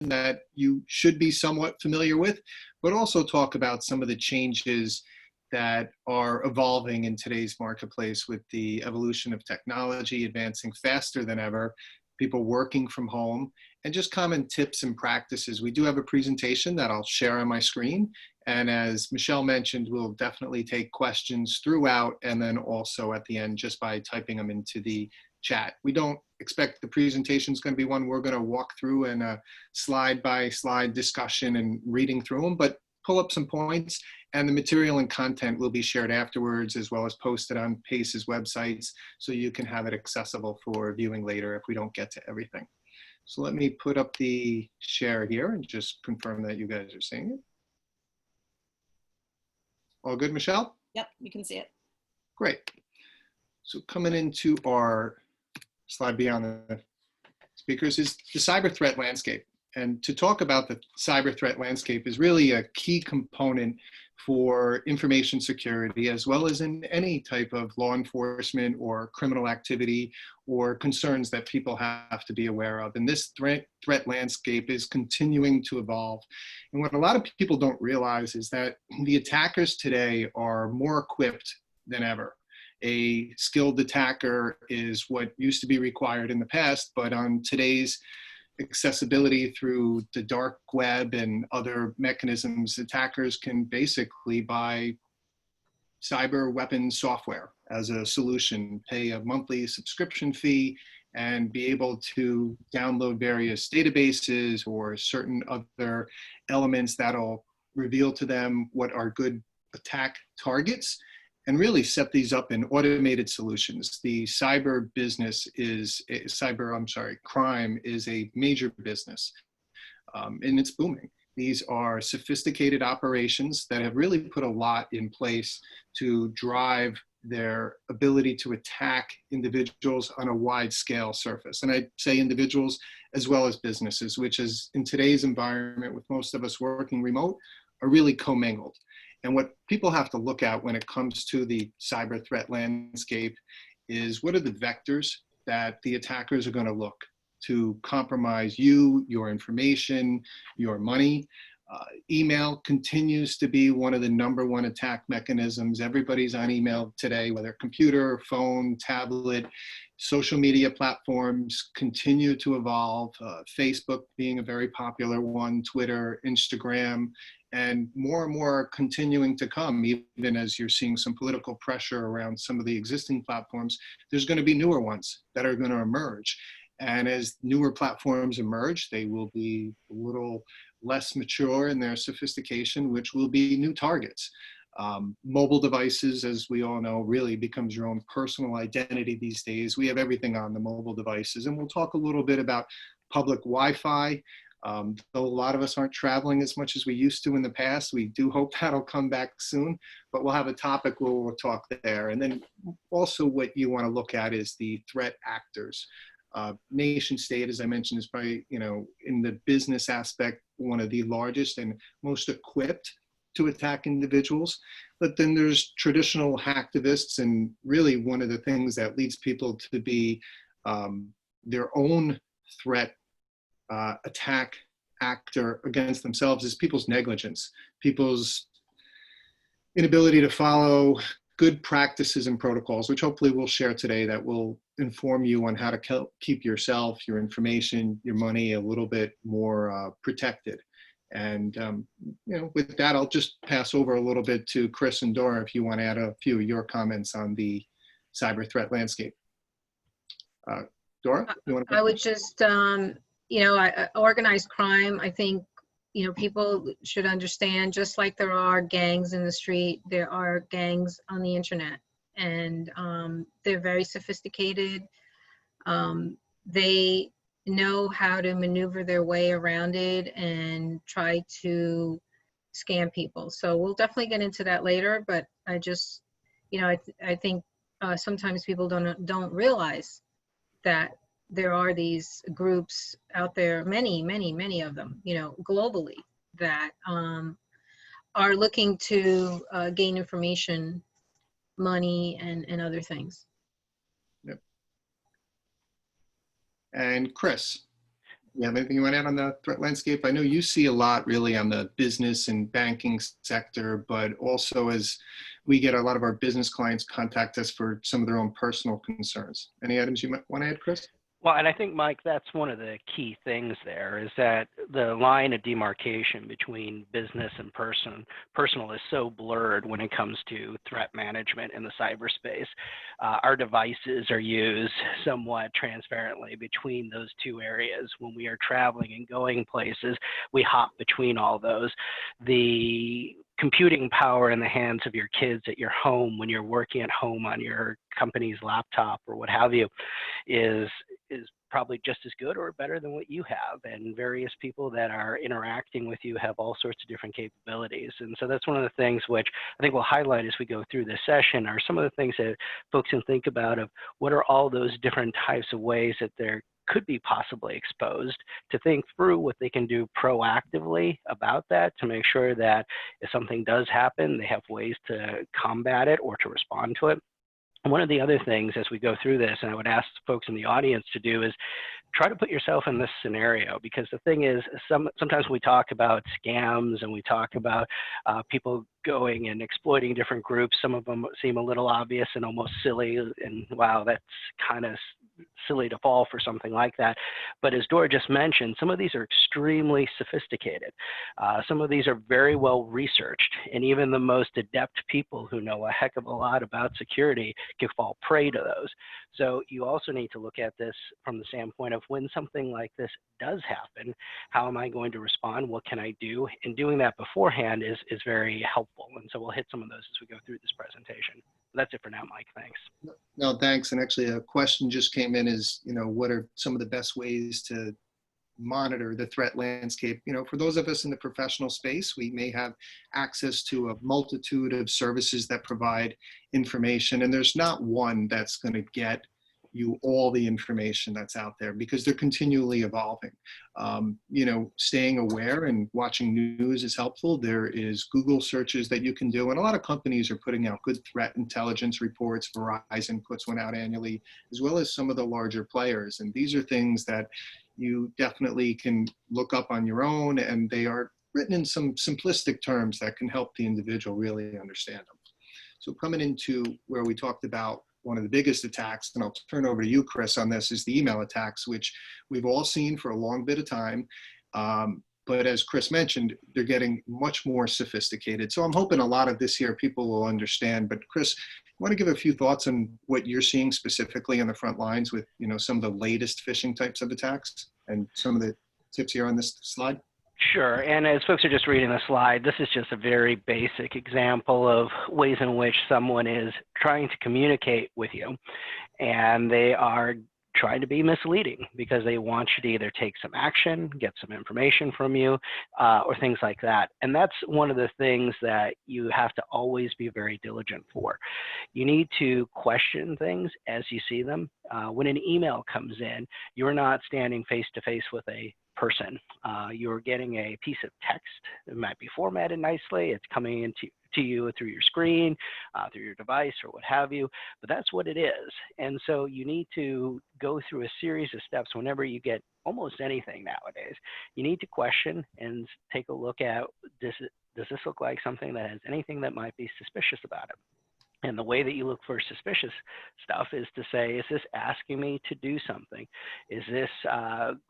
that you should be somewhat familiar with, but also talk about some of the changes that are evolving in today's marketplace with the evolution of technology advancing faster than ever, people working from home, and just common tips and practices. We do have a presentation that I'll share on my screen. And as Michelle mentioned, we'll definitely take questions throughout and then also at the end just by typing them into the chat. We don't expect the presentation is going to be one we're going to walk through in a slide by slide discussion and reading through them, but pull up some points, and the material and content will be shared afterwards as well as posted on PACE's websites so you can have it accessible for viewing later if we don't get to everything. So let me put up the share here and just confirm that you guys are seeing it. All good, Michelle? Yep, you can see it. Great. So coming into our slide beyond the speakers is the cyber threat landscape. And to talk about the cyber threat landscape is really a key component for information security, as well as in any type of law enforcement or criminal activity or concerns that people have to be aware of. And this threat landscape is continuing to evolve. And what a lot of people don't realize is that the attackers today are more equipped than ever. A skilled attacker is what used to be required in the past, but on today's accessibility through the dark web and other mechanisms, attackers can basically buy cyber weapon software as a solution, pay a monthly subscription fee, and be able to download various databases or certain other elements that'll reveal to them what are good attack targets, and really set these up in automated solutions. The cyber business is, crime is a major business, and it's booming. These are sophisticated operations that have really put a lot in place to drive their ability to attack individuals on a wide scale surface. And I say individuals as well as businesses, which is in today's environment with most of us working remote, are really commingled. And what people have to look at when it comes to the cyber threat landscape is what are the vectors that the attackers are going to look to compromise you, your information, your money. Email continues to be one of the #1 attack mechanisms. Everybody's on email today, whether computer, phone, tablet. Social media platforms continue to evolve, Facebook being a very popular one, Twitter, Instagram, and more are continuing to come. Even as you're seeing some political pressure around some of the existing platforms, there's going to be newer ones that are going to emerge. And as newer platforms emerge, they will be a little less mature in their sophistication, which will be new targets. Mobile devices, as we all know, really becomes your own personal identity these days. We have everything on the mobile devices, and we'll talk a little bit about public Wi-Fi. Though a lot of us aren't traveling as much as we used to in the past, we do hope that'll come back soon, but we'll have a topic where we'll talk there. And then also what you want to look at is the threat actors. Nation state, as I mentioned, is probably, in the business aspect, one of the largest and most equipped to attack individuals. But then there's traditional hacktivists, and really one of the things that leads people to be their own threat attack actor against themselves is people's negligence, people's inability to follow good practices and protocols, which hopefully we'll share today that will inform you on how to keep yourself, your information, your money a little bit more protected. And with that, I'll just pass over a little bit to Chris and Dora if you want to add a few of your comments on the cyber threat landscape. Dora, you want to? I would just, organized crime, I think, people should understand, just like there are gangs in the street, there are gangs on the internet, and they're very sophisticated. They know how to maneuver their way around it and try to scam people. So we'll definitely get into that later, but I just, I think sometimes people don't realize that there are these groups out there, many of them, globally, that are looking to gain information, money, and other things. Yep. And Chris. Yeah, anything you want to add on the threat landscape? I know you see a lot really on the business and banking sector, but also as we get a lot of our business clients contact us for some of their own personal concerns. Any items you might want to add, Chris? Well, and I think, Mike, that's one of the key things there is that the line of demarcation between business and personal is so blurred when it comes to threat management in the cyberspace. Our devices are used somewhat transparently between those two areas. When we are traveling and going places, we hop between all those. The computing power in the hands of your kids at your home when you're working at home on your company's laptop or what have you is probably just as good or better than what you have. And various people that are interacting with you have all sorts of different capabilities. And so that's one of the things which I think we'll highlight as we go through this session are some of the things that folks can think about of what are all those different types of ways that they're could be possibly exposed, to think through what they can do proactively about that to make sure that if something does happen, they have ways to combat it or to respond to it. One of the other things as we go through this, and I would ask folks in the audience to do, is try to put yourself in this scenario, because the thing is, sometimes we talk about scams and we talk about people going and exploiting different groups. Some of them seem a little obvious and almost silly, and wow, that's kind of silly to fall for something like that. But as Dora just mentioned, some of these are extremely sophisticated. Some of these are very well researched, and even the most adept people who know a heck of a lot about security can fall prey to those. So you also need to look at this from the standpoint of when something like this does happen, how am I going to respond? What can I do? And doing that beforehand is very helpful. And so we'll hit some of those as we go through this presentation. That's it for now, Mike. Thanks. No, thanks. And actually a question just came in is, what are some of the best ways to monitor the threat landscape? For those of us in the professional space, we may have access to a multitude of services that provide information, and there's not one that's going to get you all the information that's out there because they're continually evolving. Staying aware and watching news is helpful. There is Google searches that you can do, and a lot of companies are putting out good threat intelligence reports. Verizon puts one out annually, as well as some of the larger players. And these are things that you definitely can look up on your own, and they are written in some simplistic terms that can help the individual really understand them. So coming into where we talked about one of the biggest attacks, and I'll turn over to you, Chris, on this, is the email attacks, which we've all seen for a long bit of time. But as Chris mentioned, they're getting much more sophisticated. So I'm hoping a lot of this here people will understand. But Chris, you want to give a few thoughts on what you're seeing specifically on the front lines with some of the latest phishing types of attacks and some of the tips here on this slide? Sure, and as folks are just reading the slide, this is just a very basic example of ways in which someone is trying to communicate with you, and they are trying to be misleading because they want you to either take some action, get some information from you, or things like that. And that's one of the things that you have to always be very diligent for. You need to question things as you see them. When an email comes in, you're not standing face to face with a person. You're getting a piece of text. It might be formatted nicely. It's coming into you through your screen, through your device, or what have you. But that's what it is. And so you need to go through a series of steps whenever you get almost anything nowadays. You need to question and take a look at, does this look like something that has anything that might be suspicious about it? And the way that you look for suspicious stuff is to say, is this asking me to do something? Is this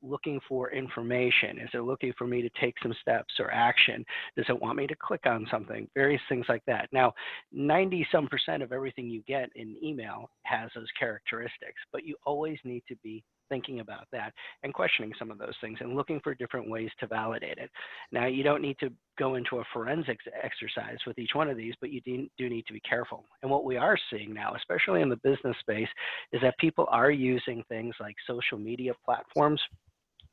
looking for information? Is it looking for me to take some steps or action? Does it want me to click on something? Various things like that. Now, 90-some% of everything you get in email has those characteristics, but you always need to be thinking about that and questioning some of those things and looking for different ways to validate it. Now, you don't need to go into a forensics exercise with each one of these, but you do need to be careful. And what we are seeing now, especially in the business space, is that people are using things like social media platforms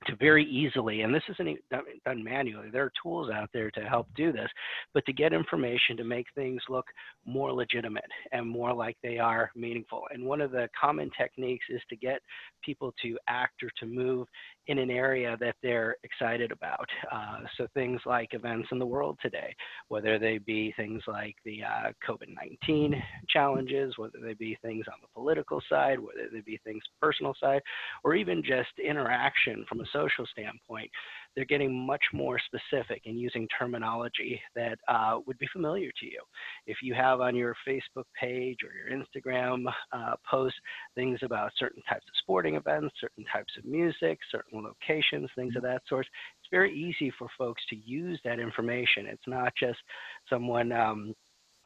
to very easily, and this isn't done manually, there are tools out there to help do this, but to get information to make things look more legitimate and more like they are meaningful. And one of the common techniques is to get people to act or to move in an area that they're excited about. So things like events in the world today, whether they be things like the COVID-19 challenges, whether they be things on the political side, whether they be things personal side, or even just interaction from a social standpoint, they're getting much more specific and using terminology that would be familiar to you. If you have on your Facebook page or your Instagram post things about certain types of sporting events, certain types of music, certain locations, things of that sort, it's very easy for folks to use that information. It's not just someone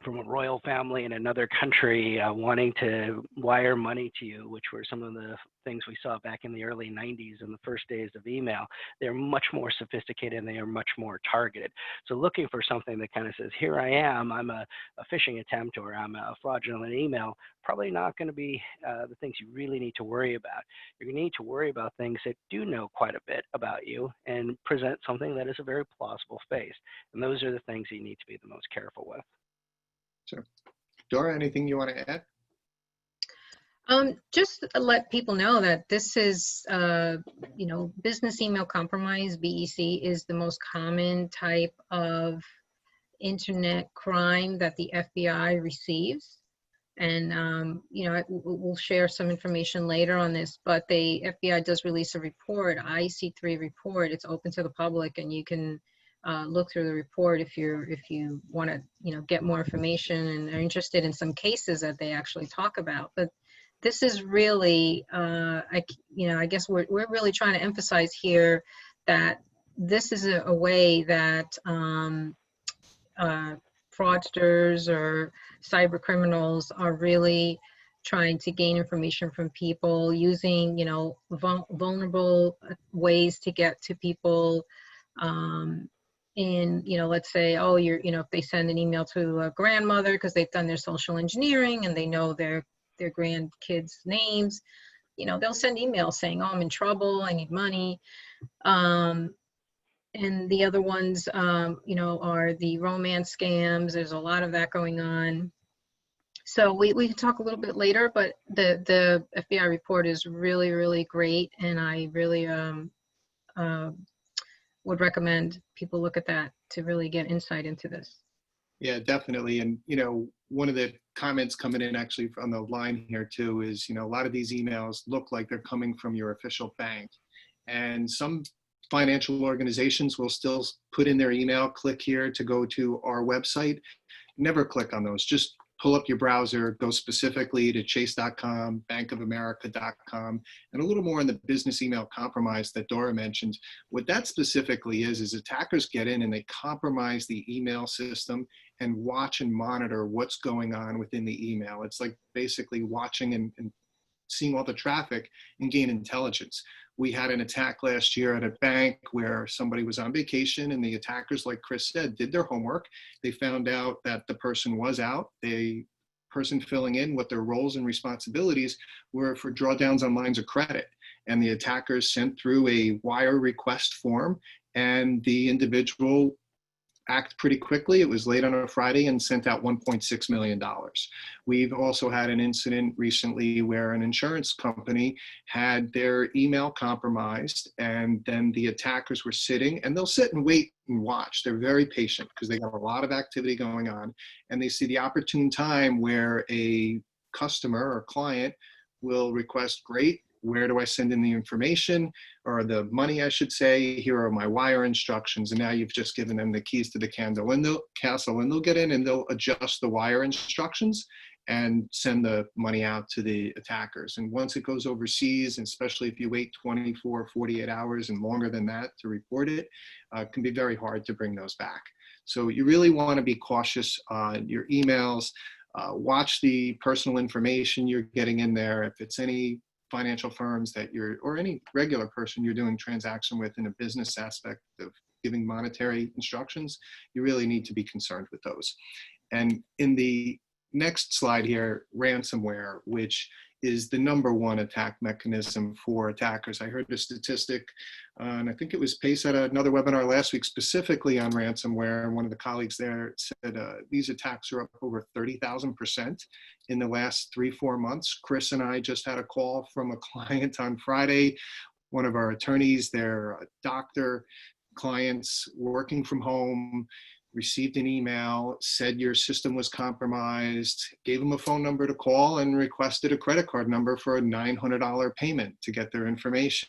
from a royal family in another country wanting to wire money to you, which were some of the things we saw back in the early 90s and the first days of email. They're much more sophisticated and they are much more targeted. So looking for something that kind of says, here I am, I'm a phishing attempt or I'm a fraudulent email, probably not going to be the things you really need to worry about. You're going to need to worry about things that do know quite a bit about you and present something that is a very plausible face. And those are the things that you need to be the most careful with. Sure. Dora, anything you want to add? Just to let people know that this is, business email compromise, BEC, is the most common type of internet crime that the FBI receives. And, we'll share some information later on this, but the FBI does release a report, IC3 report. It's open to the public, and you can look through the report if you want to, get more information and are interested in some cases that they actually talk about. But this is really, I guess we're really trying to emphasize here that this is a way that fraudsters or cyber criminals are really trying to gain information from people using, vulnerable ways to get to people. Let's say, if they send an email to a grandmother because they've done their social engineering and they know their grandkids' names, they'll send emails saying, oh, I'm in trouble, I need money. And the other ones, are the romance scams. There's a lot of that going on. So we can talk a little bit later, but the FBI report is really, really great. And I really would recommend people look at that to really get insight into this. Yeah, definitely. And, one of the comments coming in actually on the line here too is, a lot of these emails look like they're coming from your official bank. And some financial organizations will still put in their email, click here to go to our website. Never click on those. Just pull up your browser, go specifically to chase.com, bankofamerica.com, and a little more on the business email compromise that Dora mentioned. What that specifically is attackers get in and they compromise the email system and watch and monitor what's going on within the email. It's like basically watching and seeing all the traffic and gain intelligence. We had an attack last year at a bank where somebody was on vacation and the attackers, like Chris said, did their homework. They found out that the person was out. The person filling in what their roles and responsibilities were for drawdowns on lines of credit. And the attackers sent through a wire request form and the individual act pretty quickly. It was late on a Friday and sent out $1.6 million. We've also had an incident recently where an insurance company had their email compromised and then the attackers were sitting, and they'll sit and wait and watch. They're very patient because they got a lot of activity going on, and they see the opportune time where a customer or client will request, great, where do I send in the information or the money, I should say? Here are my wire instructions. And now you've just given them the keys to the castle, and they'll get in and they'll adjust the wire instructions and send the money out to the attackers. And once it goes overseas, and especially if you wait 24, 48 hours and longer than that to report it, it can be very hard to bring those back. So you really want to be cautious on your emails. Watch the personal information you're getting in there. If it's any financial firms that or any regular person you're doing transaction with in a business aspect of giving monetary instructions, you really need to be concerned with those. And in the next slide here, ransomware, which is the #1 attack mechanism for attackers. I heard a statistic, and I think it was Pace at another webinar last week specifically on ransomware. And one of the colleagues there said these attacks are up over 30,000% in the last 3-4 months. Chris and I just had a call from a client on Friday one of our attorneys, their doctor, clients working from home, received an email, said your system was compromised, gave them a phone number to call and requested a credit card number for a $900 payment to get their information.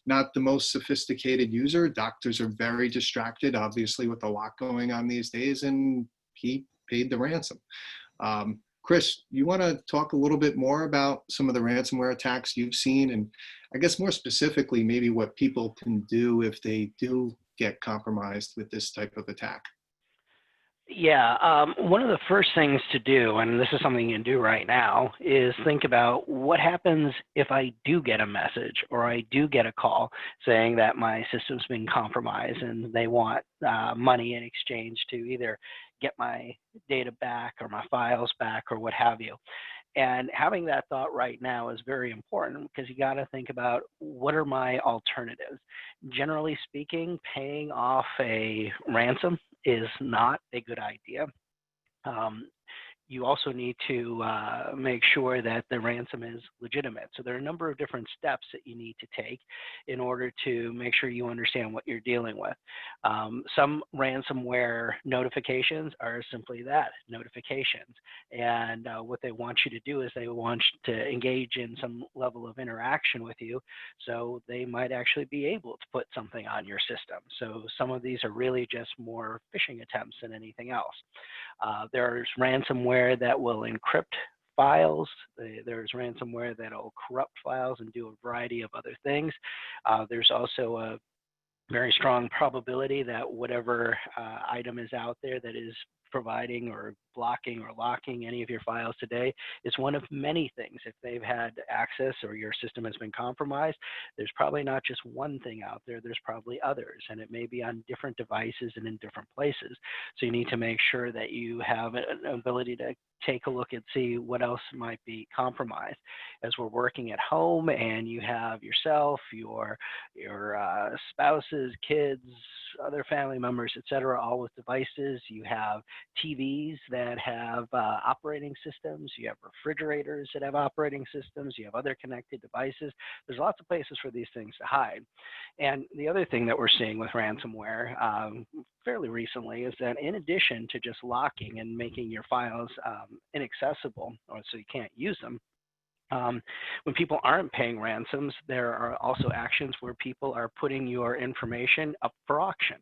Not the most sophisticated user. Doctors are very distracted, obviously, with a lot going on these days, and he paid the ransom. Chris, you want to talk a little bit more about some of the ransomware attacks you've seen, and I guess more specifically, maybe what people can do if they do get compromised with this type of attack? Yeah, one of the first things to do, and this is something you can do right now, is think about what happens if I do get a message or I do get a call saying that my system's been compromised and they want money in exchange to either get my data back or my files back or what have you. And having that thought right now is very important because you got to think about what are my alternatives. Generally speaking, paying off a ransom is not a good idea. You also need to make sure that the ransom is legitimate. So there are a number of different steps that you need to take in order to make sure you understand what you're dealing with. Some ransomware notifications are simply that, notifications. And what they want you to do is they want you to engage in some level of interaction with you. So they might actually be able to put something on your system. So some of these are really just more phishing attempts than anything else. There's ransomware that will encrypt files. There's ransomware that'll corrupt files and do a variety of other things. There's also a very strong probability that whatever item is out there that is providing or blocking or locking any of your files today is one of many things. If they've had access or your system has been compromised, there's probably not just one thing out there, there's probably others, and it may be on different devices and in different places. So you need to make sure that you have an ability to take a look and see what else might be compromised. As we're working at home and you have yourself, your spouses, kids, other family members, etc., all with devices. You have TVs that have operating systems. You have refrigerators that have operating systems. You have other connected devices. There's lots of places for these things to hide. And the other thing that we're seeing with ransomware fairly recently is that in addition to just locking and making your files inaccessible, or so you can't use them, when people aren't paying ransoms, there are also actions where people are putting your information up for auction.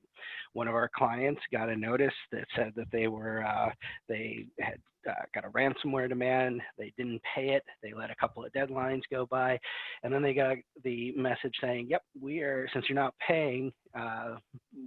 One of our clients got a notice that said that they had got a ransomware demand. They didn't pay it. They let a couple of deadlines go by, and then they got the message saying, "Yep, since you're not paying,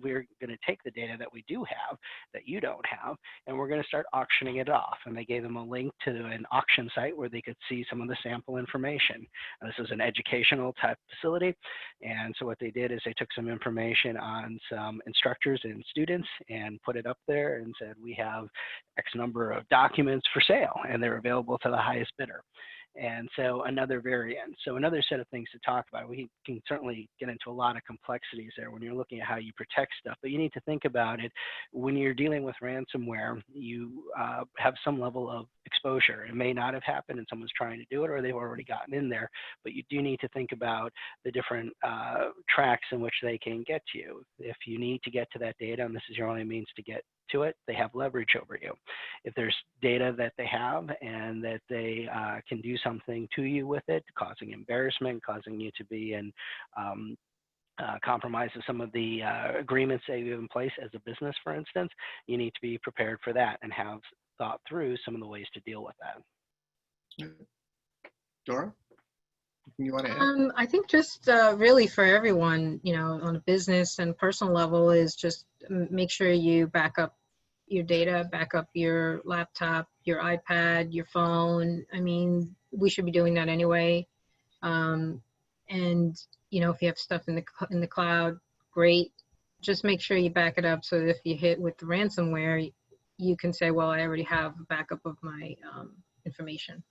we're going to take the data that we do have that you don't have, and we're going to start auctioning it off." And they gave them a link to an auction site where they could see some of the sample information. And this is an educational type facility, and so what they did is they took some information on some instructors and students and put it up there and said, "We have X number of documents for sale, and they're available to the highest bidder." And so another variant. So another set of things to talk about. We can certainly get into a lot of complexities there when you're looking at how you protect stuff, but you need to think about it. When you're dealing with ransomware, you have some level of exposure. It may not have happened and someone's trying to do it, or they've already gotten in there, but you do need to think about the different tracks in which they can get to you. If you need to get to that data, and this is your only means to get to it, they have leverage over you. If there's data that they have and that they can do something to you with it, causing embarrassment, causing you to be in compromise of some of the agreements that you have in place as a business, for instance, you need to be prepared for that and have thought through some of the ways to deal with that. Dora, anything you want to add? I think just really for everyone, on a business and personal level, is just make sure you back up your data, back up your laptop, your iPad, your phone. I mean, we should be doing that anyway. And if you have stuff in the cloud, great. Just make sure you back it up so that if you hit with the ransomware, you can say, well, I already have a backup of my information.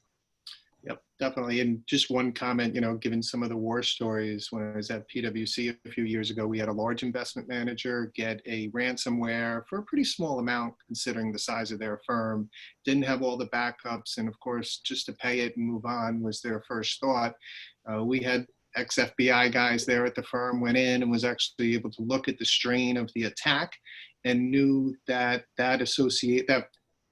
Yep, definitely. And just one comment, given some of the war stories, when I was at PwC a few years ago, we had a large investment manager get a ransomware for a pretty small amount considering the size of their firm, didn't have all the backups, and of course, just to pay it and move on was their first thought. We had ex-FBI guys there at the firm went in and was actually able to look at the strain of the attack and knew that that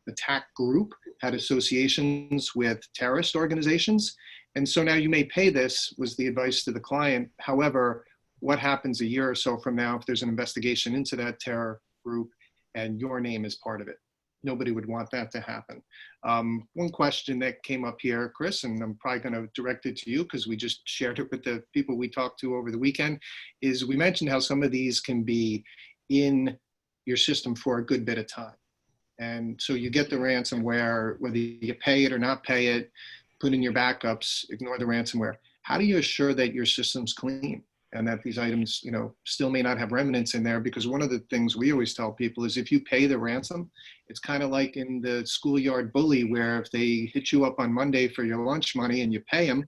attack group had associations with terrorist organizations. And so now you may pay this, was the advice to the client. However, what happens a year or so from now if there's an investigation into that terror group and your name is part of it? Nobody would want that to happen. One question that came up here, Chris, and I'm probably going to direct it to you because we just shared it with the people we talked to over the weekend, is we mentioned how some of these can be in your system for a good bit of time. And so you get the ransomware, whether you pay it or not pay it, put in your backups, ignore the ransomware. How do you assure that your system's clean and that these items, still may not have remnants in there? Because one of the things we always tell people is if you pay the ransom, it's kind of like in the schoolyard bully where if they hit you up on Monday for your lunch money and you pay him,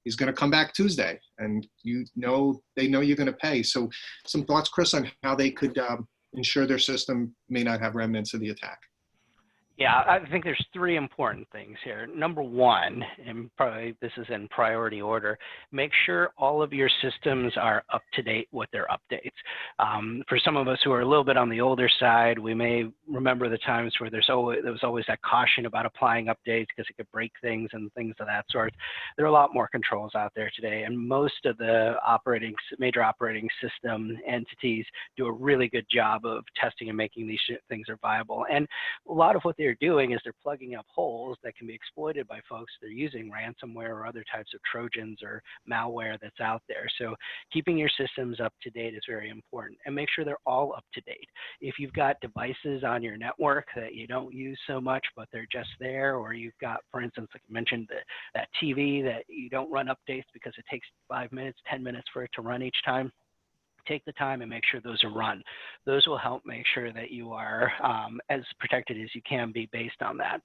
he's going to come back Tuesday, and they know you're going to pay. So some thoughts, Chris, on how they could ensure their system may not have remnants of the attack? Yeah, I think there's three important things here. Number one, and probably this is in priority order, make sure all of your systems are up to date with their updates. For some of us who are a little bit on the older side, we may remember the times where there was always that caution about applying updates because it could break things and things of that sort. There are a lot more controls out there today, and most of the major operating system entities do a really good job of testing and making these things are viable. And a lot of what they're doing is they're plugging up holes that can be exploited by folks that are using ransomware or other types of Trojans or malware that's out there. So keeping your systems up to date is very important, and make sure they're all up to date. If you've got devices on your network that you don't use so much, but they're just there, or you've got, for instance, like I mentioned, that TV that you don't run updates because it takes 5 minutes, 10 minutes for it to run each time, take the time and make sure those are run. Those will help make sure that you are as protected as you can be based on that.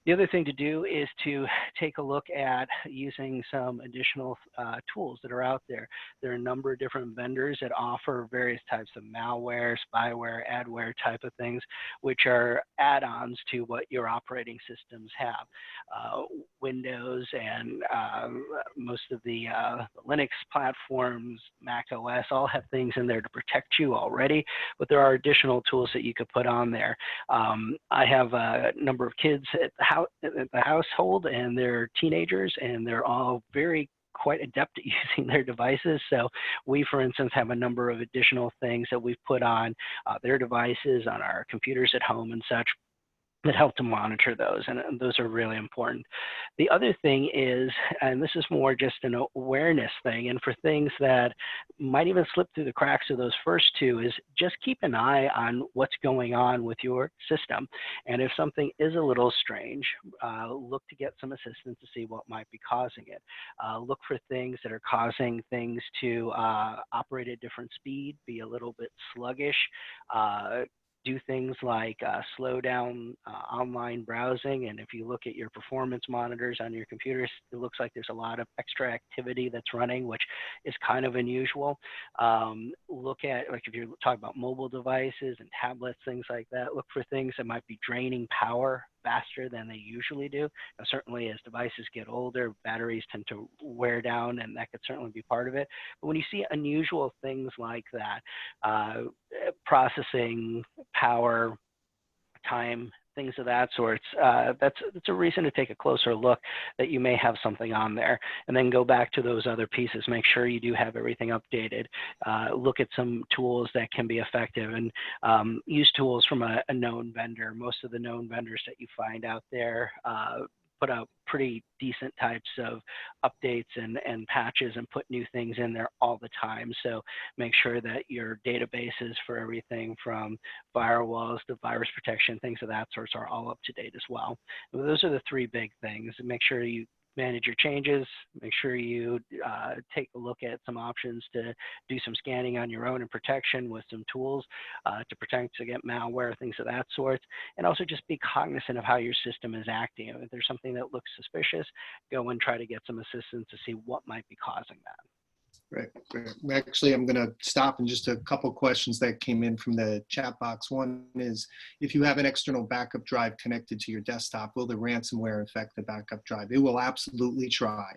The other thing to do is to take a look at using some additional tools that are out there. There are a number of different vendors that offer various types of malware, spyware, adware type of things, which are add-ons to what your operating systems have. Windows and most of the Linux platforms, Mac OS, all have things in there to protect you already, but there are additional tools that you could put on there. I have a number of kids at the household, and they're teenagers, and they're all quite adept at using their devices. So we, for instance, have a number of additional things that we've put on their devices, on our computers at home and such, that help to monitor those, and those are really important. The other thing is, and this is more just an awareness thing, and for things that might even slip through the cracks of those first two, is just keep an eye on what's going on with your system. And if something is a little strange, look to get some assistance to see what might be causing it. Look for things that are causing things to operate at different speed, be a little bit sluggish, do things like slow down online browsing. And if you look at your performance monitors on your computers, it looks like there's a lot of extra activity that's running, which is kind of unusual. Look at, like if you're talking about mobile devices and tablets, things like that, look for things that might be draining power faster than they usually do. Now, certainly as devices get older, batteries tend to wear down, and that could certainly be part of it. But when you see unusual things like that, processing power, time, things of that sort, that's a reason to take a closer look that you may have something on there. And then go back to those other pieces, make sure you do have everything updated. Look at some tools that can be effective, and use tools from a known vendor. Most of the known vendors that you find out there put out pretty decent types of updates and patches and put new things in there all the time. So make sure that your databases for everything from firewalls to virus protection, things of that sort, are all up to date as well. Those are the three big things. Make sure you manage your changes, make sure you take a look at some options to do some scanning on your own and protection with some tools to protect against malware, things of that sort, and also just be cognizant of how your system is acting. If there's something that looks suspicious, go and try to get some assistance to see what might be causing that. Right. Actually, I'm going to stop and just a couple questions that came in from the chat box. One is, if you have an external backup drive connected to your desktop, will the ransomware affect the backup drive? It will absolutely try.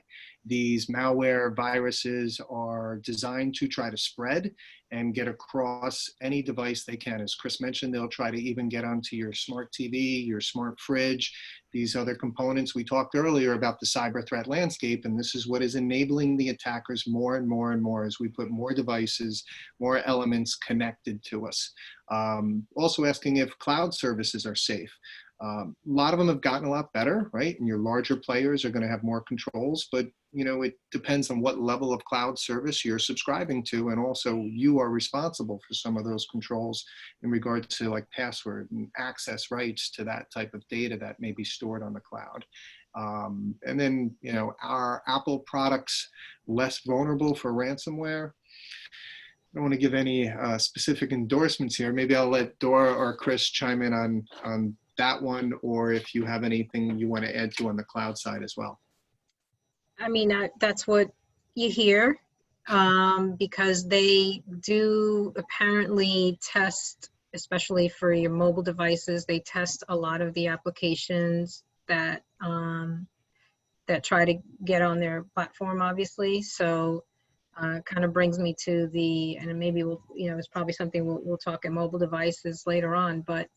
these malware viruses are designed to try to spread and get across any device they can. As Chris mentioned, they'll try to even get onto your smart TV, your smart fridge, these other components. We talked earlier about the cyber threat landscape, and this is what is enabling the attackers more and more and more as we put more devices, more elements connected to us. Also asking if cloud services are safe. A lot of them have gotten a lot better, right? And your larger players are going to have more controls, but you know, it depends on what level of cloud service you're subscribing to, and also you are responsible for some of those controls in regard to like password and access rights to that type of data that may be stored on the cloud. And then, you know, are Apple products less vulnerable for ransomware? I don't want to give any specific endorsements here. Maybe I'll let Dora or Chris chime in on that one, or if you have anything you want to add to on the cloud side as well. I mean, that's what you hear, because they do apparently test, especially for your mobile devices, they test a lot of the applications that that try to get on their platform, obviously. So kind of brings me to the, and maybe we'll, you know, it's probably something we'll talk at mobile devices later on, but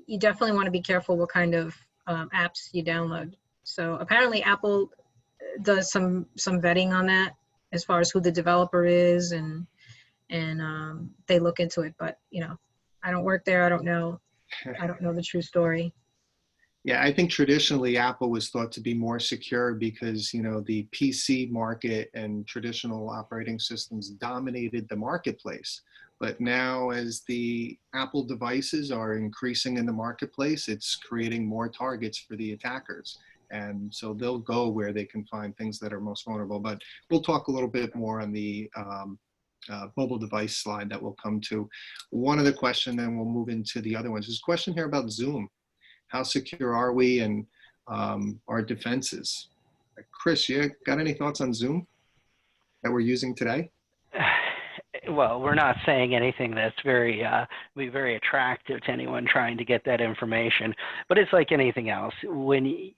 you definitely want to be careful what kind of apps you download. So apparently Apple does some vetting on that as far as who the developer is, and they look into it. But you know, I don't work there. I don't know the true story. Yeah, I think traditionally Apple was thought to be more secure because, you know, the PC market and traditional operating systems dominated the marketplace. But now as the Apple devices are increasing in the marketplace, it's creating more targets for the attackers. And so they'll go where they can find things that are most vulnerable. But we'll talk a little bit more on the mobile device slide that we'll come to. One of the questions, then we'll move into the other ones. There's a question here about Zoom. How secure are we, and our defenses? Chris, you got any thoughts on Zoom that we're using today? Well, we're not saying anything that's be very attractive to anyone trying to get that information, but it's like anything else. When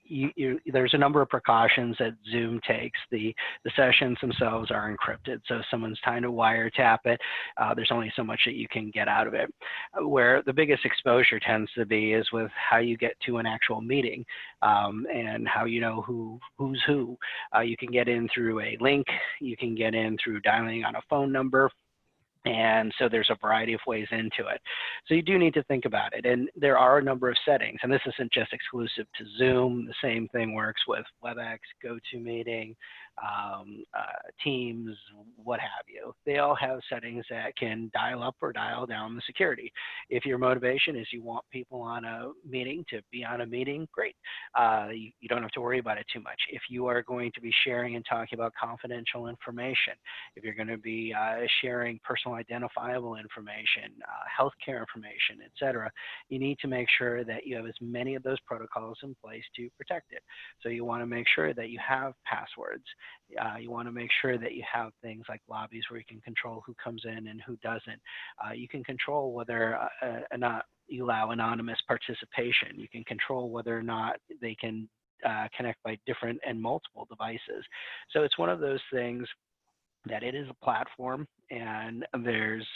there's a number of precautions that Zoom takes. The sessions themselves are encrypted, so if someone's trying to wiretap it, there's only so much that you can get out of it. Where the biggest exposure tends to be is with how you get to an actual meeting, and how you know who's who. You can get in through a link, you can get in through dialing on a phone number. And so there's a variety of ways into it. So you do need to think about it. And there are a number of settings, and this isn't just exclusive to Zoom. The same thing works with WebEx, GoToMeeting, Teams, what have you. They all have settings that can dial up or dial down the security. If your motivation is you want people on a meeting to be on a meeting, great. You don't have to worry about it too much. If you are going to be sharing and talking about confidential information, if you're going to be sharing personal identifiable information, healthcare information, etc., you need to make sure that you have as many of those protocols in place to protect it. So you want to make sure that you have passwords. You want to make sure that you have things like lobbies where you can control who comes in and who doesn't. You can control whether or not you allow anonymous participation. You can control whether or not they can connect by different and multiple devices. So it's one of those things that it is a platform, and there's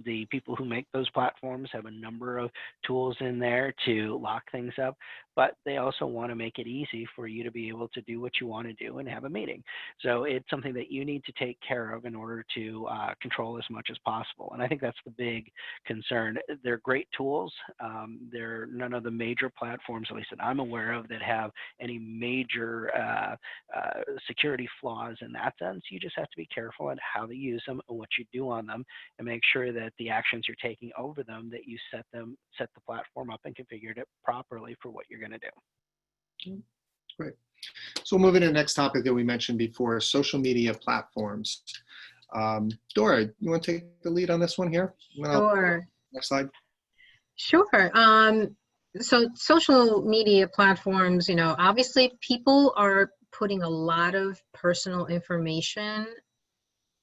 the people who make those platforms have a number of tools in there to lock things up, but they also want to make it easy for you to be able to do what you want to do and have a meeting. So it's something that you need to take care of in order to control as much as possible. And I think that's the big concern. They're great tools. They're none of the major platforms, at least that I'm aware of, that have any major security flaws in that sense. You just have to be careful at how to use them and what you do on them, and make sure that the actions you're taking over them, that you set the platform up and configured it properly for what you're going to do. Great. So we'll move into the next topic that we mentioned before, social media platforms. Dora, you want to take the lead on this one here? Sure. Next slide. Sure. So social media platforms, you know, obviously people are putting a lot of personal information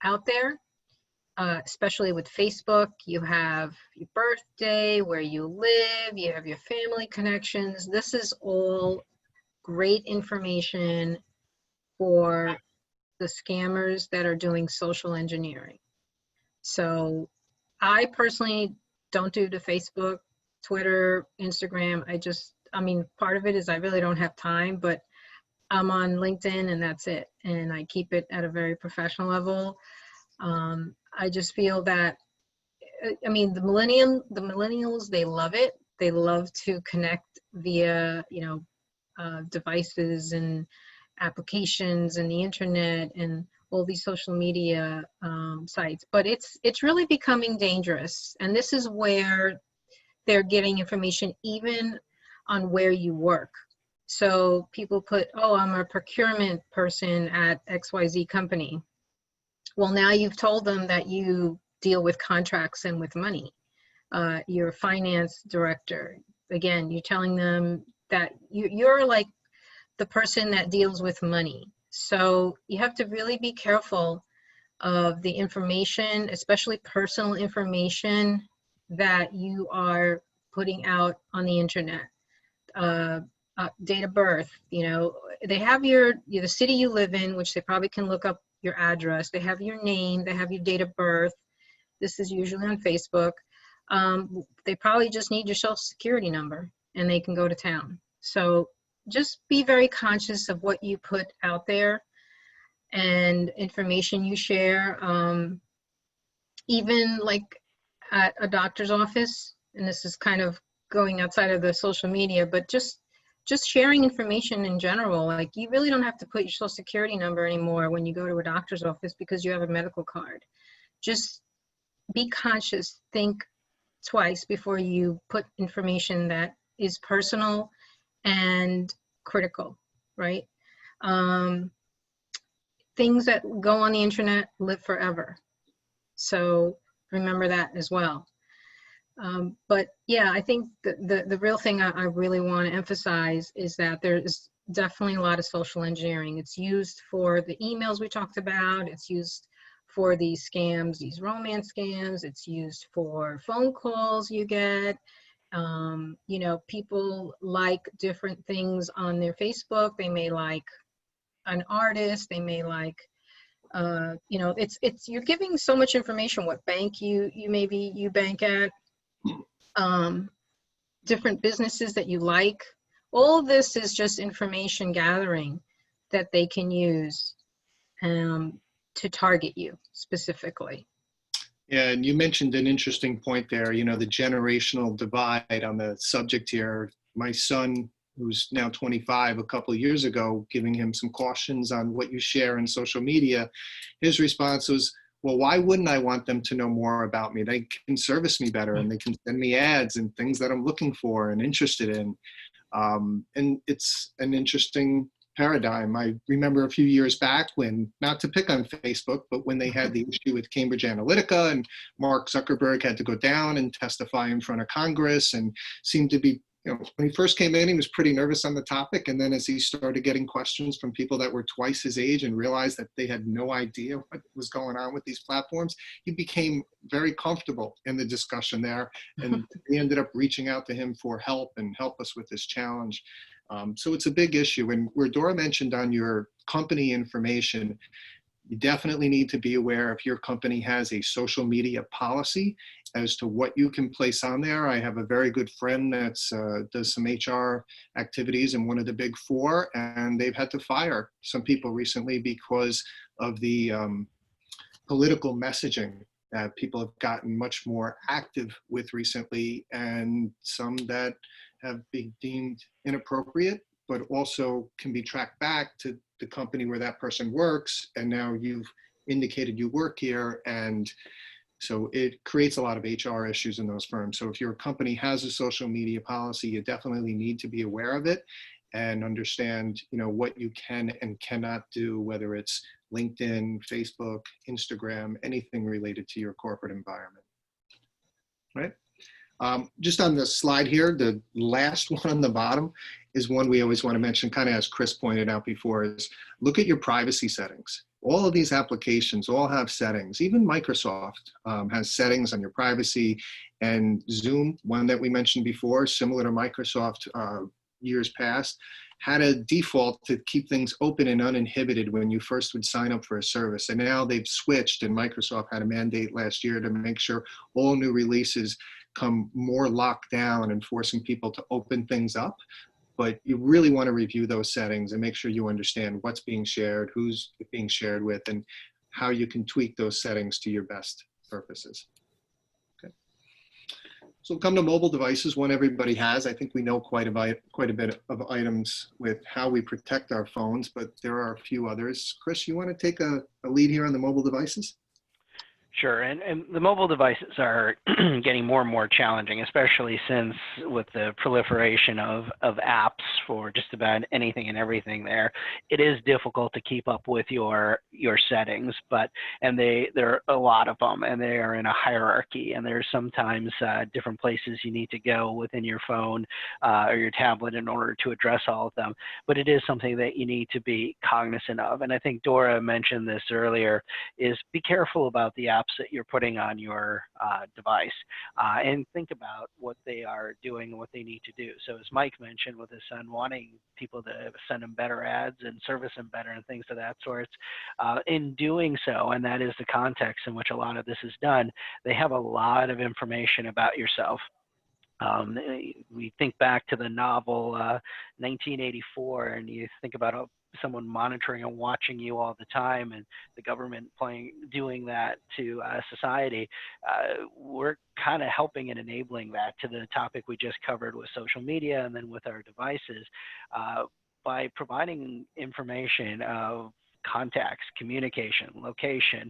out there, especially with Facebook. You have your birthday, where you live, you have your family connections. This is all great information for the scammers that are doing social engineering. So I personally don't do the Facebook, Twitter, Instagram. I mean, part of it is I really don't have time, but I'm on LinkedIn and that's it. And I keep it at a very professional level. I just feel that, I mean, the millennials, they love it. They love to connect via, devices and applications and the internet and all these social media sites. But it's really becoming dangerous. And this is where they're getting information even on where you work. So people put, oh, I'm a procurement person at XYZ company. Well, now you've told them that you deal with contracts and with money. You're a finance director. Again, you're telling them that you're like the person that deals with money. So you have to really be careful of the information, especially personal information that you are putting out on the internet. Date of birth, they have the city you live in, which they probably can look up your address. They have your name, they have your date of birth. This is usually on Facebook. They probably just need your social security number and they can go to town. So just be very conscious of what you put out there and information you share. Even like at a doctor's office, and this is kind of going outside of the social media, but just sharing information in general. Like, you really don't have to put your social security number anymore when you go to a doctor's office because you have a medical card. Just be conscious, think twice before you put information that is personal and critical, right? Things that go on the internet live forever. So remember that as well. But yeah, I think the real thing I really want to emphasize is that there is definitely a lot of social engineering. It's used for the emails we talked about. It's used for these scams, these romance scams. It's used for phone calls you get. People like different things on their Facebook. They may like an artist. They may like, you're giving so much information, what bank you bank at, different businesses that you like. All of this is just information gathering that they can use to target you specifically. Yeah, and you mentioned an interesting point there, the generational divide on the subject here. My son, who's now 25, a couple of years ago, giving him some cautions on what you share in social media, his response was, well, why wouldn't I want them to know more about me? They can service me better and they can send me ads and things that I'm looking for and interested in. And it's an interesting paradigm. I remember a few years back when, not to pick on Facebook, but when they had the issue with Cambridge Analytica and Mark Zuckerberg had to go down and testify in front of Congress and seemed to be, when he first came in, he was pretty nervous on the topic. And then as he started getting questions from people that were twice his age and realized that they had no idea what was going on with these platforms, he became very comfortable in the discussion there. And we ended up reaching out to him for help and help us with this challenge. So it's a big issue. And where Dora mentioned on your company information, you definitely need to be aware if your company has a social media policy as to what you can place on there. I have a very good friend that does some HR activities in one of the big four, and they've had to fire some people recently because of the political messaging that people have gotten much more active with recently, and some that have been deemed inappropriate, but also can be tracked back to the company where that person works. And now you've indicated you work here. And so it creates a lot of HR issues in those firms. So if your company has a social media policy, you definitely need to be aware of it and understand, what you can and cannot do, whether it's LinkedIn, Facebook, Instagram, anything related to your corporate environment, right? Just on the slide here, the last one on the bottom is one we always want to mention, kind of as Chris pointed out before, is look at your privacy settings. All of these applications all have settings. Even Microsoft has settings on your privacy, and Zoom, one that we mentioned before, similar to Microsoft years past, had a default to keep things open and uninhibited when you first would sign up for a service. And now they've switched, and Microsoft had a mandate last year to make sure all new releases come more locked down and forcing people to open things up. But you really want to review those settings and make sure you understand what's being shared, who's being shared with, and how you can tweak those settings to your best purposes. Okay. So we'll come to mobile devices, one everybody has. I think we know quite a bit of items with how we protect our phones, but there are a few others. Chris, you want to take a lead here on the mobile devices? Sure, and the mobile devices are getting more and more challenging, especially since with the proliferation of apps for just about anything and everything there, it is difficult to keep up with your settings, and there are a lot of them, and they are in a hierarchy, and there's sometimes different places you need to go within your phone or your tablet in order to address all of them, but it is something that you need to be cognizant of, and I think Dora mentioned this earlier, is be careful about the apps that you're putting on your device and think about what they are doing and what they need to do. So as Mike mentioned with his son wanting people to send him better ads and service him better and things of that sort, in doing so, and that is the context in which a lot of this is done, they have a lot of information about yourself. We think back to the novel 1984, and you think about someone monitoring and watching you all the time, and the government doing that to society. We're kind of helping and enabling that to the topic we just covered with social media and then with our devices by providing information of contacts, communication, location,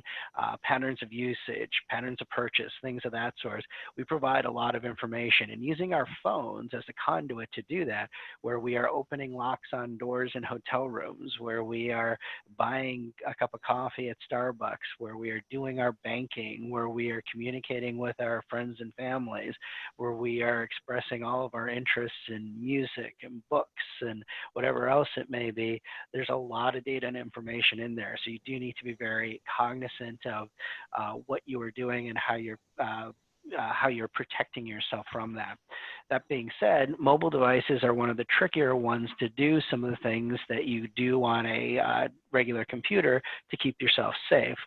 patterns of usage, patterns of purchase, things of that sort. We provide a lot of information, and using our phones as a conduit to do that, where we are opening locks on doors in hotel rooms, where we are buying a cup of coffee at Starbucks, where we are doing our banking, where we are communicating with our friends and families, where we are expressing all of our interests in music and books and whatever else it may be. There's a lot of data and information in there, so you do need to be very cognizant of what you are doing and how you're protecting yourself from that. That being said, mobile devices are one of the trickier ones to do some of the things that you do on a regular computer to keep yourself safe.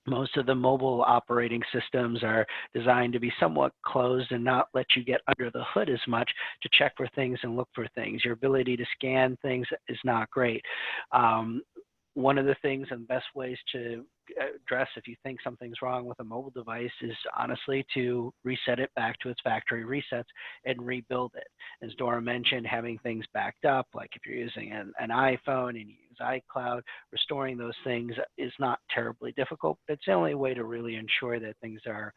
Most of the mobile operating systems are designed to be somewhat closed and not let you get under the hood as much to check for things and look for things. Your ability to scan things is not great. One of the things and best ways to address if you think something's wrong with a mobile device is honestly to reset it back to its factory resets and rebuild it. As Dora mentioned, having things backed up, like if you're using an iPhone and you use iCloud, restoring those things is not terribly difficult. It's the only way to really ensure that things are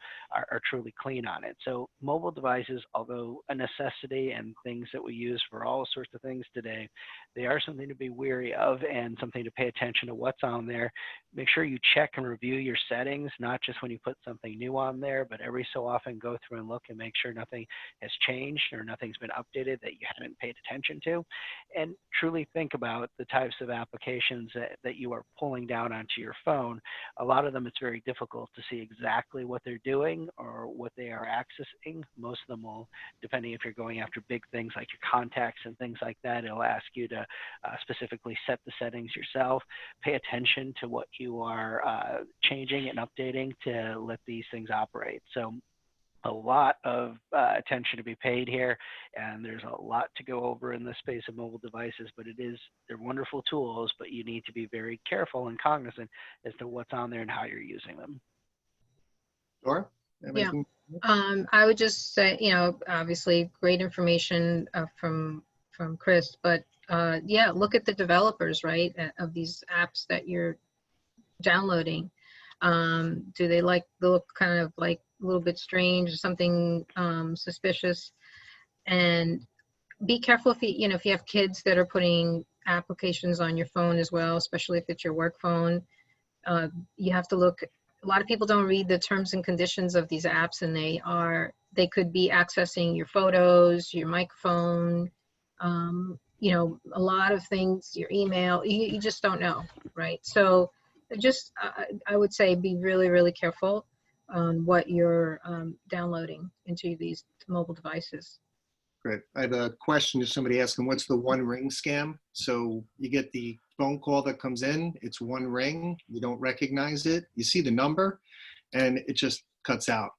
truly clean on it. So mobile devices, although a necessity and things that we use for all sorts of things today, they are something to be wary of and something to pay attention to what's on there. Make sure you check and review your settings, not just when you put something new on there, but every so often go through and look and make sure nothing has changed or nothing's been updated that you haven't paid attention to. And truly think about the types of applications that you are pulling down onto your phone. A lot of them, it's very difficult to see exactly what they're doing or what they are accessing. Most of them will, depending if you're going after big things like your contacts and things like that, it'll ask you to specifically set the settings yourself. Pay attention to what you are changing and updating to let these things operate. So a lot of attention to be paid here, and there's a lot to go over in the space of mobile devices, but they're wonderful tools, but you need to be very careful and cognizant as to what's on there and how you're using them. Dora? Yeah. I would just say, obviously great information from Chris, but yeah, look at the developers, right, of these apps that you're downloading. Do they look kind of like a little bit strange, something suspicious? And be careful if you have kids that are putting applications on your phone as well, especially if it's your work phone. You have to look. A lot of people don't read the terms and conditions of these apps, and they could be accessing your photos, your microphone, a lot of things, your email. You just don't know, right? So just I would say be really, really careful on what you're downloading into these mobile devices. Great. I have a question. Just somebody asking, what's the one ring scam? So you get the phone call that comes in. It's one ring. You don't recognize it. You see the number, and it just cuts out.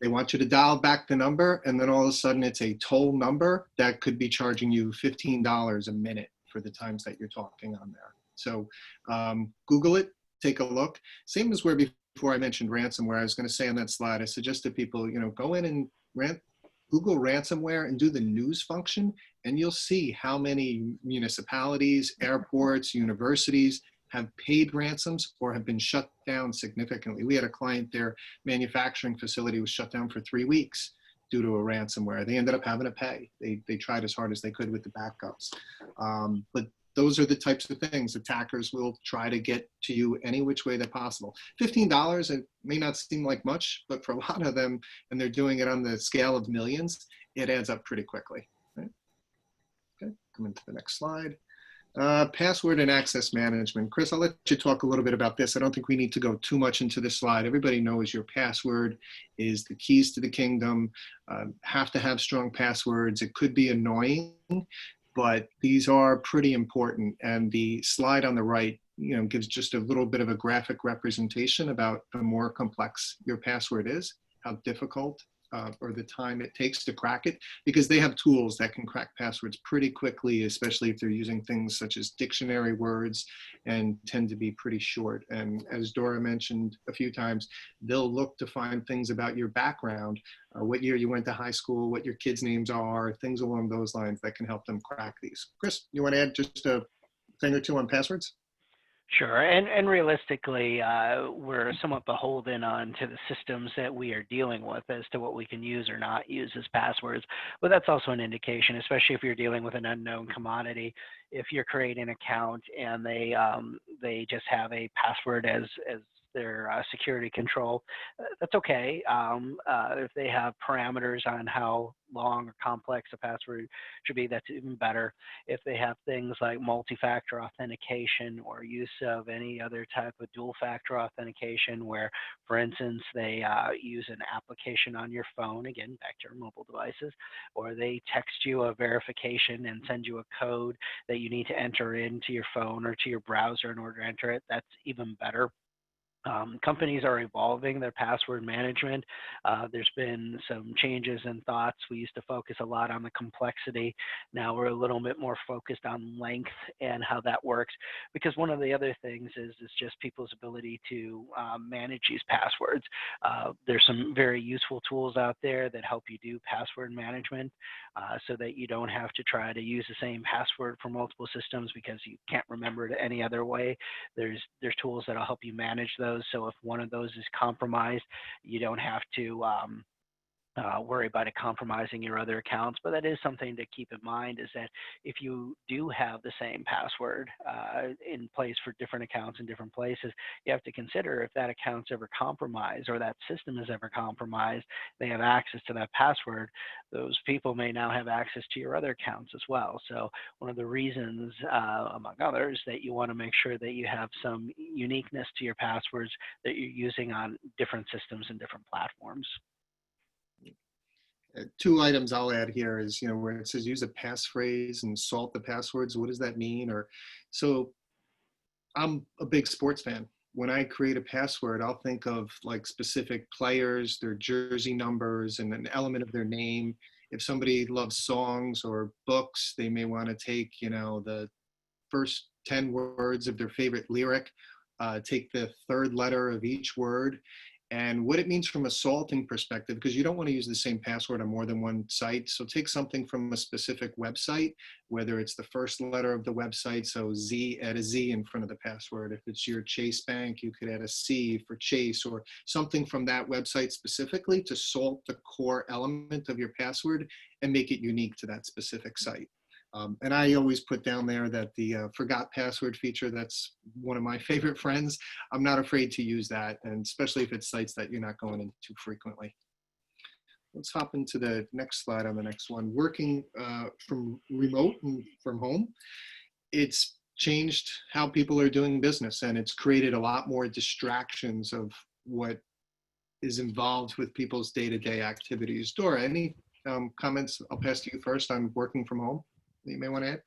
They want you to dial back the number, and then all of a sudden it's a toll number that could be charging you $15 a minute for the times that you're talking on there. So Google it, take a look. Same as where before I mentioned ransomware, I was going to say on that slide, I suggested people, go in and Google ransomware and do the news function, and you'll see how many municipalities, airports, universities have paid ransoms or have been shut down significantly. We had a client, their manufacturing facility was shut down for 3 weeks due to a ransomware. They ended up having to pay. They tried as hard as they could with the backups. But those are the types of things attackers will try to get to you any which way they're possible. $15, it may not seem like much, but for a lot of them, and they're doing it on the scale of millions, it adds up pretty quickly. Right? Okay, come into the next slide. Password and access management. Chris, I'll let you talk a little bit about this. I don't think we need to go too much into this slide. Everybody knows your password is the keys to the kingdom. Have to have strong passwords. It could be annoying, but these are pretty important. And the slide on the right, gives just a little bit of a graphic representation about the more complex your password is, how difficult or the time it takes to crack it, because they have tools that can crack passwords pretty quickly, especially if they're using things such as dictionary words and tend to be pretty short. And as Dora mentioned a few times, they'll look to find things about your background, what year you went to high school, what your kids' names are, things along those lines that can help them crack these. Chris, you want to add just a thing or two on passwords? Sure, and realistically, we're somewhat beholden on to the systems that we are dealing with as to what we can use or not use as passwords. But that's also an indication, especially if you're dealing with an unknown commodity. If you're creating an account and they just have a password as their security control, that's okay. If they have parameters on how long or complex a password should be, that's even better. If they have things like multi-factor authentication or use of any other type of dual-factor authentication where, for instance, they use an application on your phone, again, back to your mobile devices, or they text you a verification and send you a code that you need to enter into your phone or to your browser in order to enter it, that's even better. Companies are evolving their password management. There's been some changes in thoughts. We used to focus a lot on the complexity. Now we're a little bit more focused on length and how that works, because one of the other things is just people's ability to manage these passwords. There's some very useful tools out there that help you do password management so that you don't have to try to use the same password for multiple systems because you can't remember it any other way. There's tools that'll help you manage those. So if one of those is compromised, you don't have to worry about it compromising your other accounts. But that is something to keep in mind, is that if you do have the same password in place for different accounts in different places, you have to consider if that account's ever compromised or that system is ever compromised, they have access to that password, those people may now have access to your other accounts as well. So one of the reasons, among others, that you want to make sure that you have some uniqueness to your passwords that you're using on different systems and different platforms. Two items I'll add here is, where it says use a passphrase and salt the passwords. What does that mean? So I'm a big sports fan. When I create a password, I'll think of like specific players, their jersey numbers, and an element of their name. If somebody loves songs or books, they may want to take, the first 10 words of their favorite lyric, take the third letter of each word, and what it means from a salting perspective, because you don't want to use the same password on more than one site. So take something from a specific website, whether it's the first letter of the website, so Z, add a Z in front of the password. If it's your Chase Bank, you could add a C for Chase, or something from that website specifically to salt the core element of your password and make it unique to that specific site. And I always put down there that the forgot password feature, that's one of my favorite friends. I'm not afraid to use that, and especially if it's sites that you're not going into frequently. Let's hop into the next slide on the next one. Working from remote and from home, it's changed how people are doing business, and it's created a lot more distractions of what is involved with people's day-to-day activities. Dora, any comments? I'll pass to you first on working from home that you may want to add.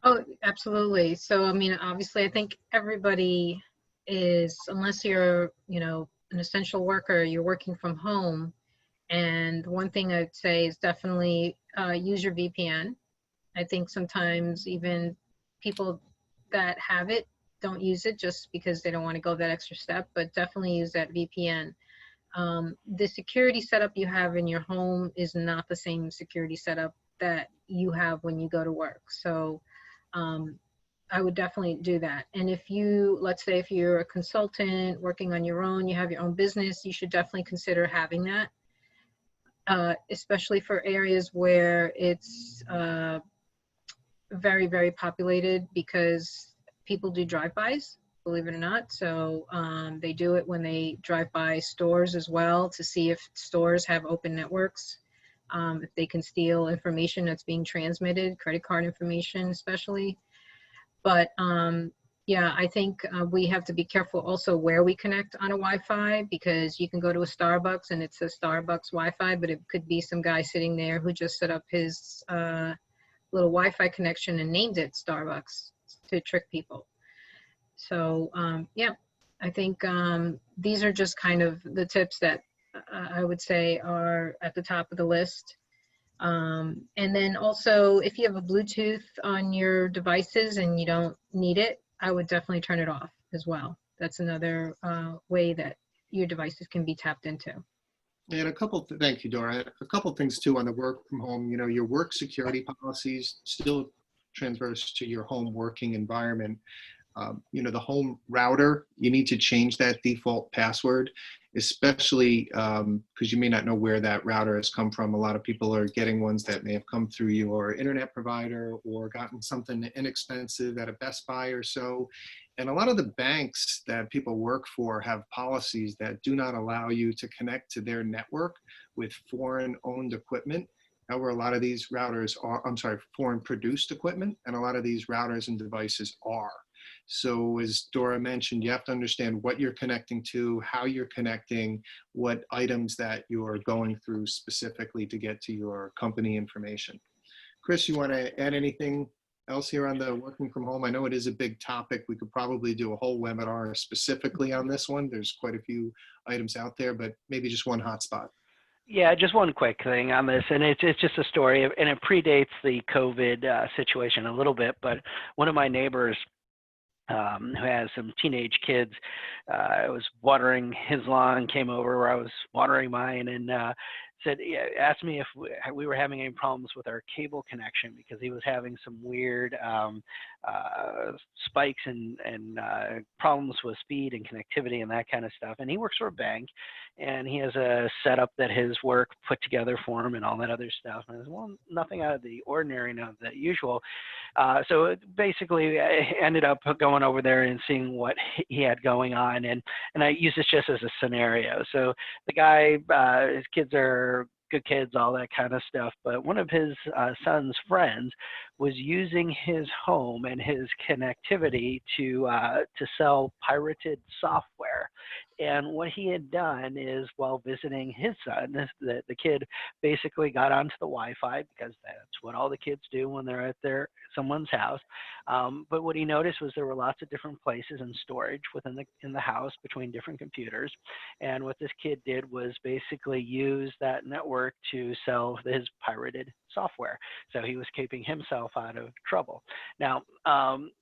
Oh, absolutely. So, I mean, obviously, I think everybody is, unless you're, an essential worker, you're working from home. And one thing I'd say is definitely use your VPN. I think sometimes even people that have it don't use it just because they don't want to go that extra step, but definitely use that VPN. The security setup you have in your home is not the same security setup that you have when you go to work. So I would definitely do that. And if you, let's say if you're a consultant working on your own, you have your own business, you should definitely consider having that, especially for areas where it's very, very populated, because people do drive-bys, believe it or not. So they do it when they drive by stores as well to see if stores have open networks, if they can steal information that's being transmitted, credit card information especially. But yeah, I think we have to be careful also where we connect on a Wi-Fi, because you can go to a Starbucks and it says Starbucks Wi-Fi, but it could be some guy sitting there who just set up his little Wi-Fi connection and named it Starbucks to trick people. So yeah, I think these are just kind of the tips that I would say are at the top of the list. And then also, if you have a Bluetooth on your devices and you don't need it, I would definitely turn it off as well. That's another way that your devices can be tapped into. And thank you, Dora. A couple things too on the work from home. Your work security policies still transverse to your home working environment. The home router, you need to change that default password, especially because you may not know where that router has come from. A lot of people are getting ones that may have come through your internet provider or gotten something inexpensive at a Best Buy or so. And a lot of the banks that people work for have policies that do not allow you to connect to their network with foreign-owned equipment. However, a lot of these routers are, foreign-produced equipment, and a lot of these routers and devices are. So as Dora mentioned, you have to understand what you're connecting to, how you're connecting, what items that you're going through specifically to get to your company information. Chris, you want to add anything else here on the working from home? I know it is a big topic. We could probably do a whole webinar specifically on this one. There's quite a few items out there, but maybe just one hotspot. Yeah, just one quick thing on this, and it's just a story, and it predates the COVID situation a little bit, but one of my neighbors who has some teenage kids, I was watering his lawn, came over where I was watering mine, and asked me if we were having any problems with our cable connection, because he was having some weird spikes and problems with speed and connectivity and that kind of stuff. And he works for a bank, and he has a setup that his work put together for him and all that other stuff. And I said, well, nothing out of the ordinary, not the usual. So basically, I ended up going over there and seeing what he had going on, and I use this just as a scenario. So the guy, his kids are good kids, all that kind of stuff, but one of his son's friends was using his home and his connectivity to sell pirated software. And what he had done is, while visiting his son, the kid basically got onto the Wi-Fi, because that's what all the kids do when they're at someone's house. But what he noticed was there were lots of different places and storage in the house between different computers. And what this kid did was basically use that network to sell his pirated software. So he was keeping himself out of trouble. Now,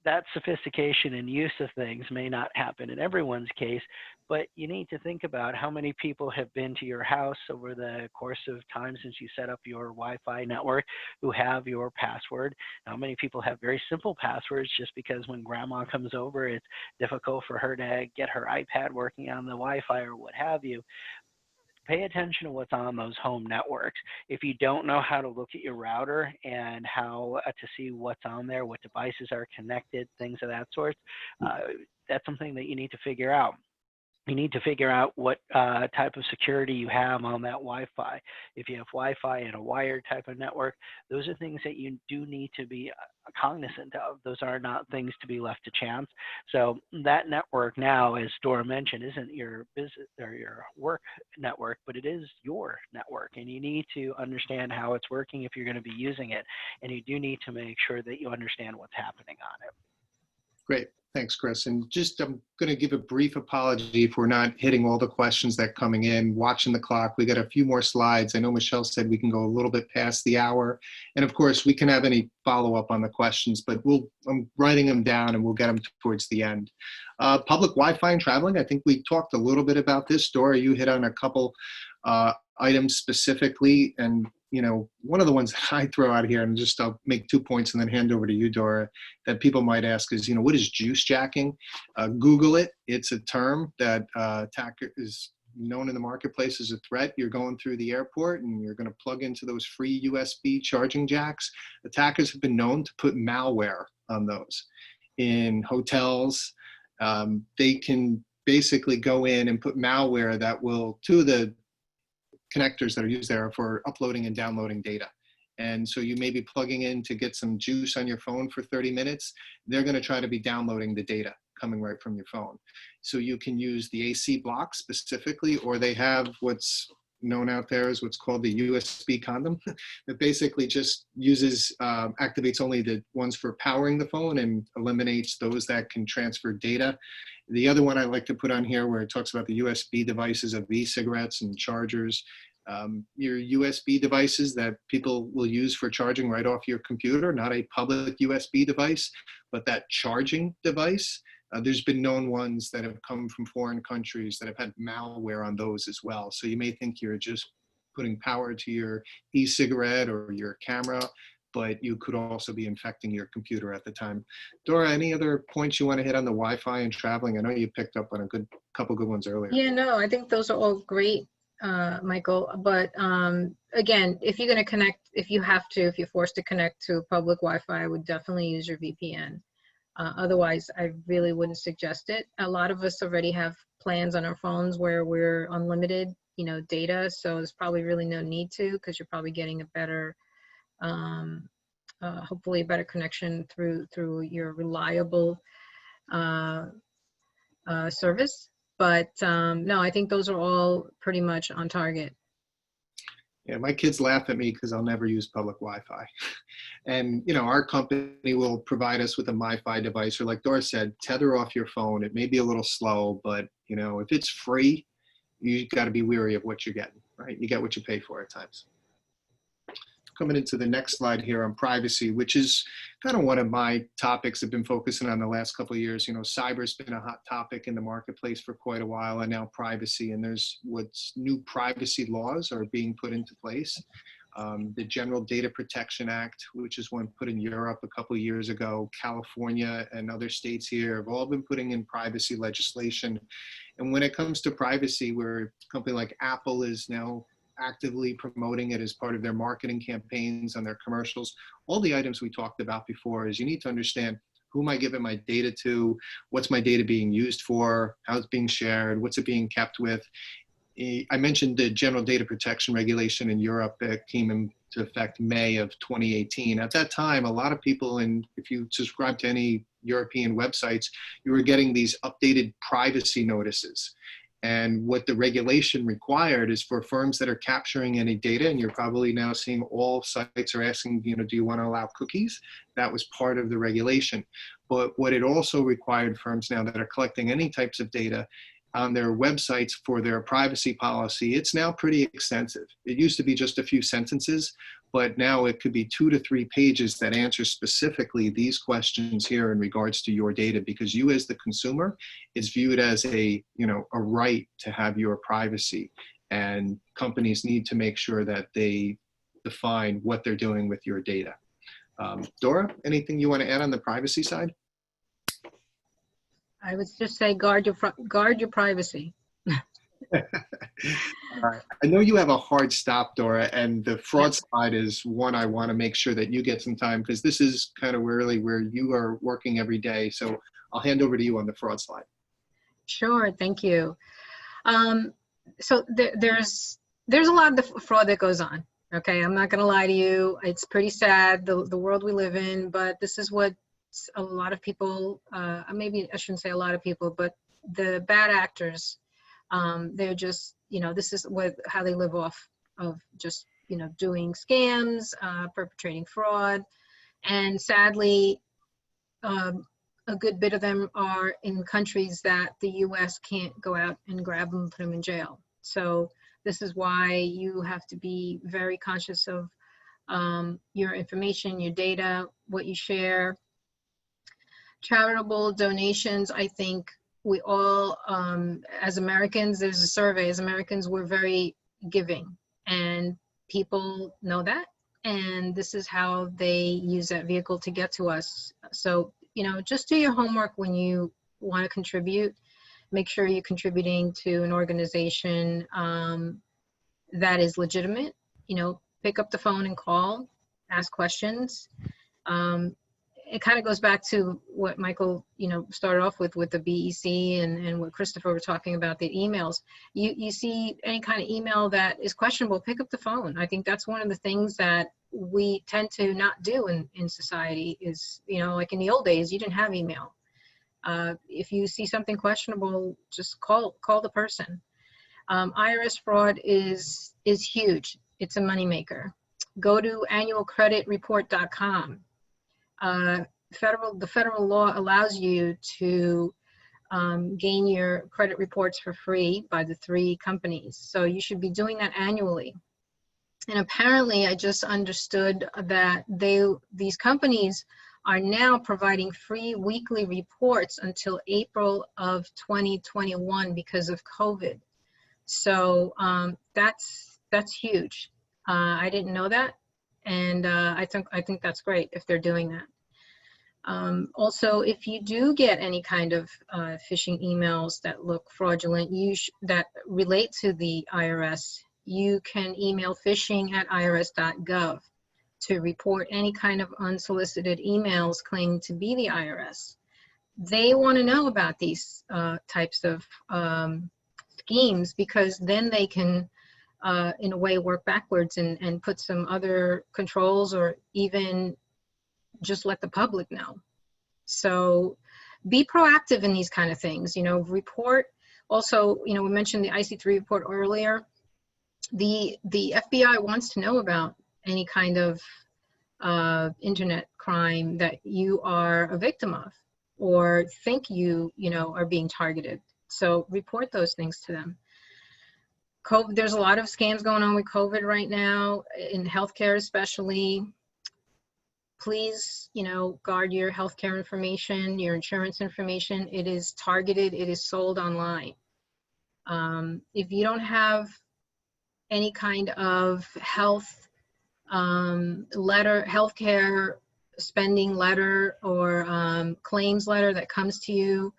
that sophistication and use of things may not happen in everyone's case, but you need to think about how many people have been to your house over the course of time since you set up your Wi-Fi network who have your password. How many people have very simple passwords just because when grandma comes over, it's difficult for her to get her iPad working on the Wi-Fi or what have you. Pay attention to what's on those home networks. If you don't know how to look at your router and how to see what's on there, what devices are connected, things of that sort, that's something that you need to figure out. You need to figure out what type of security you have on that Wi-Fi. If you have Wi-Fi and a wired type of network, those are things that you do need to be cognizant of. Those are not things to be left to chance. So that network now, as Dora mentioned, isn't your business or your work network, but it is your network. And you need to understand how it's working if you're going to be using it. And you do need to make sure that you understand what's happening on it. Great. Thanks, Chris. And just, I'm going to give a brief apology if we're not hitting all the questions that are coming in. Watching the clock, we got a few more slides. I know Michelle said we can go a little bit past the hour. And of course, we can have any follow-up on the questions, but I'm writing them down and we'll get them towards the end. Public Wi-Fi and traveling, I think we talked a little bit about this. Dora, you hit on a couple items specifically. And you know, one of the ones that I throw out here, and just I'll make 2 points and then hand over to you, Dora, that people might ask is, you know, what is juice jacking? Google it. It's a term that attacker is known in the marketplace as a threat. You're going through the airport and you're going to plug into those free USB charging jacks. Attackers have been known to put malware on those. In hotels, they can basically go in and put malware that will, to the connectors that are used there for uploading and downloading data. And so you may be plugging in to get some juice on your phone for 30 minutes. They're going to try to be downloading the data coming right from your phone. So you can use the AC block specifically, or they have what's known out there as what's called the USB condom that basically just uses, activates only the ones for powering the phone and eliminates those that can transfer data. The other one I like to put on here where it talks about the USB devices of e-cigarettes and chargers, your USB devices that people will use for charging right off your computer, not a public USB device, but that charging device. There's been known ones that have come from foreign countries that have had malware on those as well. So you may think you're just putting power to your e-cigarette or your camera, but you could also be infecting your computer at the time. Dora, any other points you want to hit on the Wi-Fi and traveling? I know you picked up on a couple good ones earlier. Yeah, no, I think those are all great, Michael. But again, if you're going to connect, if you're forced to connect to public Wi-Fi, I would definitely use your VPN. Otherwise, I really wouldn't suggest it. A lot of us already have plans on our phones where we're unlimited, you know, data. So there's probably really no need to, because you're probably getting a better, hopefully a better connection through your reliable service. But no, I think those are all pretty much on target. Yeah, my kids laugh at me because I'll never use public Wi-Fi. And, you know, our company will provide us with a MiFi device, or like Dora said, tether off your phone. It may be a little slow, but, you know, if it's free, you got to be wary of what you're getting, right? You get what you pay for at times. Coming into the next slide here on privacy, which is kind of one of my topics I've been focusing on the last couple of years. You know, cyber's been a hot topic in the marketplace for quite a while, and now privacy. And there's what's new privacy laws are being put into place. The General Data Protection Act, which is one put in Europe a couple of years ago, California and other states here have all been putting in privacy legislation. And when it comes to privacy, where a company like Apple is now actively promoting it as part of their marketing campaigns on their commercials. All the items we talked about before is you need to understand who am I giving my data to, what's my data being used for, how it's being shared, what's it being kept with. I mentioned the General Data Protection Regulation in Europe that came into effect May of 2018. At that time, a lot of people, and if you subscribe to any European websites, you were getting these updated privacy notices. And what the regulation required is for firms that are capturing any data, and you're probably now seeing all sites are asking, you know, do you want to allow cookies? That was part of the regulation. But what it also required firms now that are collecting any types of data on their websites for their privacy policy, it's now pretty extensive. It used to be just a few sentences, but now it could be 2 to 3 pages that answer specifically these questions here in regards to your data, because you as the consumer is viewed as a, you know, a right to have your privacy. And companies need to make sure that they define what they're doing with your data. Dora, anything you want to add on the privacy side? I would just say guard your privacy. I know you have a hard stop, Dora, and the fraud slide is one I want to make sure that you get some time, because this is kind of really where you are working every day. So I'll hand over to you on the fraud slide. Sure, thank you. So there's a lot of fraud that goes on. Okay, I'm not going to lie to you. It's pretty sad, the world we live in, but this is what a lot of people, maybe I shouldn't say a lot of people, but the bad actors, they're just, this is how they live off of just, doing scams, perpetrating fraud. And sadly, a good bit of them are in countries that the US can't go out and grab them and put them in jail. So this is why you have to be very conscious of your information, your data, what you share. Charitable donations, I think we all, as Americans, there's a survey, as Americans, we're very giving, and people know that. And this is how they use that vehicle to get to us. So, just do your homework when you want to contribute. Make sure you're contributing to an organization that is legitimate. Pick up the phone and call, ask questions. It kind of goes back to what Michael, started off with the BEC and what Christopher was talking about, the emails. You see any kind of email that is questionable, pick up the phone. I think that's one of the things that we tend to not do in society is, like in the old days, you didn't have email. If you see something questionable, just call the person. IRS fraud is huge. It's a moneymaker. Go to annualcreditreport.com. The federal law allows you to gain your credit reports for free by the 3 companies. So you should be doing that annually. And apparently I just understood that these companies are now providing free weekly reports until April of 2021 because of COVID. So that's huge. I didn't know that. And I think that's great if they're doing that. Also, if you do get any kind of phishing emails that look fraudulent, that relate to the IRS, you can email phishing@irs.gov to report any kind of unsolicited emails claiming to be the IRS. They want to know about these types of schemes because then they can in a way work backwards and put some other controls or even just let the public know. So be proactive in these kind of things, report. Also, we mentioned the IC3 report earlier. The FBI wants to know about any kind of internet crime that you are a victim of or think you are being targeted. So report those things to them. COVID, there's a lot of scams going on with COVID right now, in healthcare especially. Please, guard your healthcare information, your insurance information. It is targeted, it is sold online. If you don't have any kind of health healthcare spending letter or claims letter that comes to you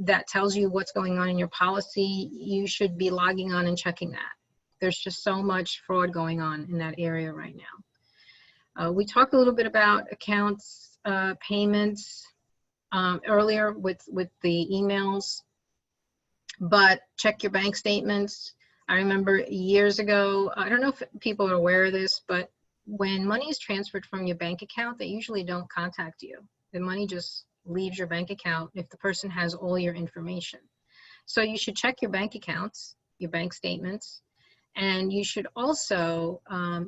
that tells you what's going on in your policy, you should be logging on and checking that. There's just so much fraud going on in that area right now. We talked a little bit about accounts, payments earlier with the emails, but check your bank statements. I remember years ago, I don't know if people are aware of this, but when money is transferred from your bank account, they usually don't contact you. The money just leaves your bank account if the person has all your information. So you should check your bank accounts, your bank statements, and you should also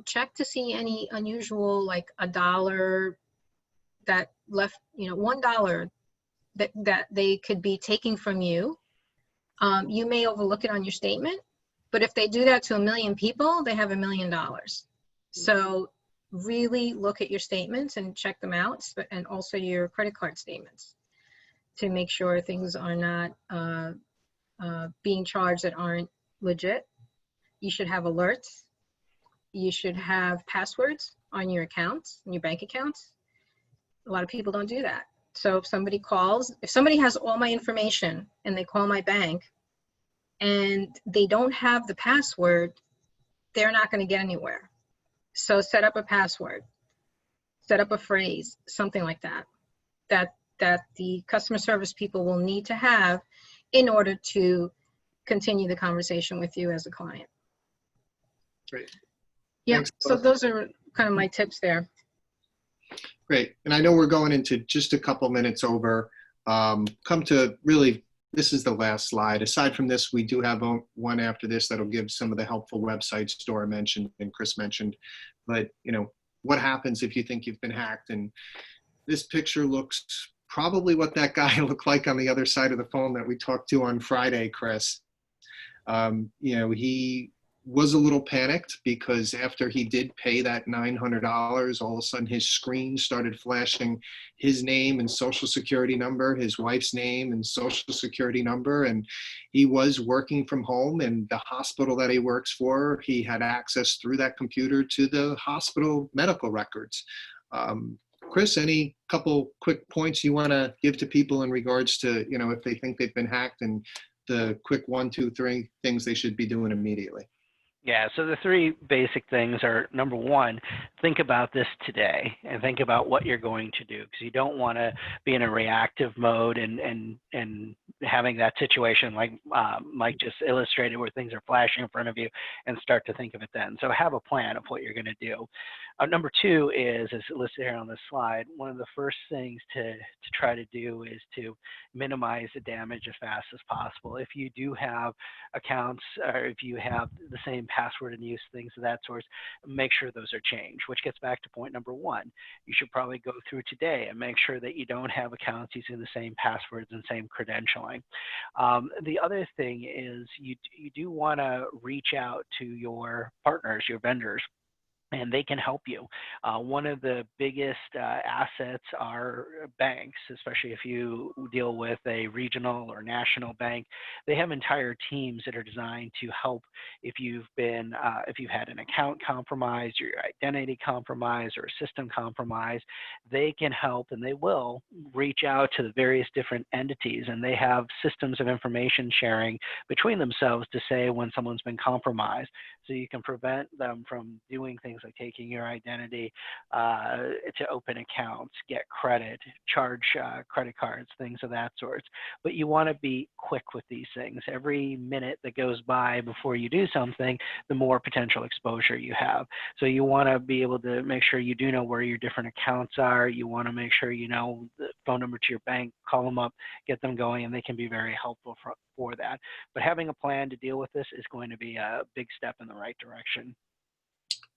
check to see any unusual, like $1 that left, $1 that they could be taking from you. You may overlook it on your statement, but if they do that to 1 million people, they have $1 million. So really look at your statements and check them out, and also your credit card statements to make sure things are not being charged that aren't legit. You should have alerts. You should have passwords on your accounts, your bank accounts. A lot of people don't do that. So if somebody calls, if somebody has all my information and they call my bank and they don't have the password, they're not going to get anywhere. So set up a password, set up a phrase, something like that, that the customer service people will need to have in order to continue the conversation with you as a client. Great. Yeah, Thanks, so both. those are kind of my tips there. Great. And I know we're going into just a couple minutes over. Come to really, this is the last slide. Aside from this, we do have one after this that'll give some of the helpful websites Dora mentioned and Chris mentioned. But, you know, what happens if you think you've been hacked? And this picture looks probably what that guy looked like on the other side of the phone that we talked to on Friday, Chris. You know, he was a little panicked because after he did pay that $900, all of a sudden his screen started flashing his name and social security number, his wife's name and social security number. And he was working from home, and the hospital that he works for, he had access through that computer to the hospital medical records. Chris, any couple quick points you want to give to people in regards to, you know, if they think they've been hacked, and the quick 1, 2, 3 things they should be doing immediately? Yeah, so the three basic things are, number one, think about this today and think about what you're going to do, because you don't want to be in a reactive mode and having that situation like Mike just illustrated where things are flashing in front of you and start to think of it then. So have a plan of what you're going to do. Number two is, as listed here on this slide, one of the first things to try to do is to minimize the damage as fast as possible. If you do have accounts, or if you have the same password and use, things of that sort, make sure those are changed, which gets back to point number one. You should probably go through today and make sure that you don't have accounts using the same passwords and same credentialing. The other thing is you do want to reach out to your partners, your vendors, and they can help you. One of the biggest assets are banks, especially if you deal with a regional or national bank. They have entire teams that are designed to help if you've been, if you've had an account compromised, or your identity compromised, or a system compromised. They can help, and they will reach out to the various different entities, and they have systems of information sharing between themselves to say when someone's been compromised. So you can prevent them from doing things like taking your identity to open accounts, get credit, charge credit cards, things of that sort. But you want to be quick with these things. Every minute that goes by before you do something, the more potential exposure you have. So you want to be able to make sure you do know where your different accounts are. You want to make sure you know the phone number to your bank, call them up, get them going, and they can be very helpful for that. But having a plan to deal with this is going to be a big step in the right direction.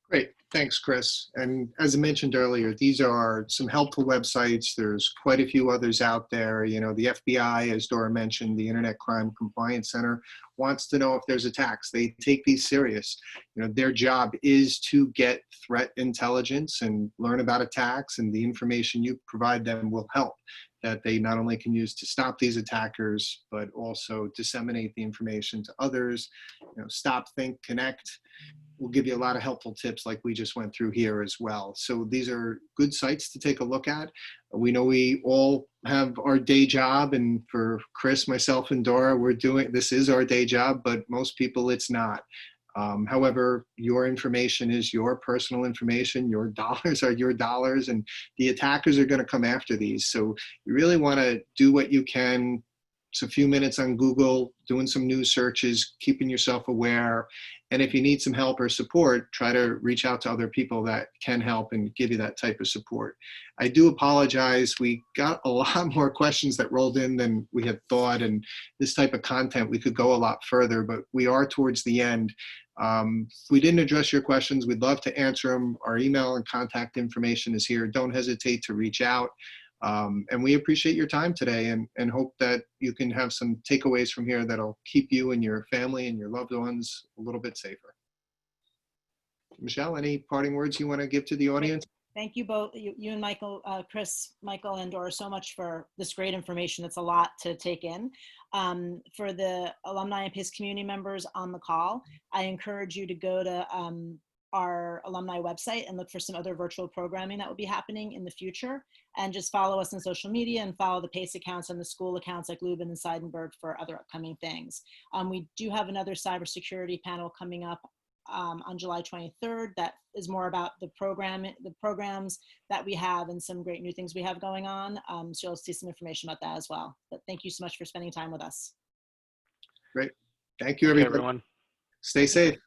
Great. Thanks, Chris. And as I mentioned earlier, these are some helpful websites. There's quite a few others out there. You know, the FBI, as Dora mentioned, the Internet Crime Compliance Center, wants to know if there's attacks. They take these serious. You know, their job is to get threat intelligence and learn about attacks, and the information you provide them will help, that they not only can use to stop these attackers, but also disseminate the information to others. You know, stop, think, connect. We'll give you a lot of helpful tips like we just went through here as well. So these are good sites to take a look at. We know we all have our day job, and for Chris, myself, and Dora, this is our day job, but most people it's not. However, your information is your personal information. Your dollars are your dollars, and the attackers are going to come after these. So you really want to do what you can. It's a few minutes on Google, doing some news searches, keeping yourself aware. And if you need some help or support, try to reach out to other people that can help and give you that type of support. I do apologize. We got a lot more questions that rolled in than we had thought, and this type of content, we could go a lot further, but we are towards the end. If we didn't address your questions, we'd love to answer them. Our email and contact information is here. Don't hesitate to reach out. And we appreciate your time today, and hope that you can have some takeaways from here that'll keep you and your family and your loved ones a little bit safer. Michelle, any parting words you want to give to the audience? Thank you both, you and Michael, Chris, Michael, and Dora, so much for this great information. It's a lot to take in. For the alumni and PACE community members on the call, I encourage you to go to our alumni website and look for some other virtual programming that will be happening in the future, and just follow us on social media and follow the PACE accounts and the school accounts like Lubin and Seidenberg for other upcoming things. We do have another cybersecurity panel coming up on July 23rd that is more about the programs that we have and some great new things we have going on. So you'll see some information about that as well. But thank you so much for spending time with us. Great. Thank you, Okay, everybody. everyone. Stay safe.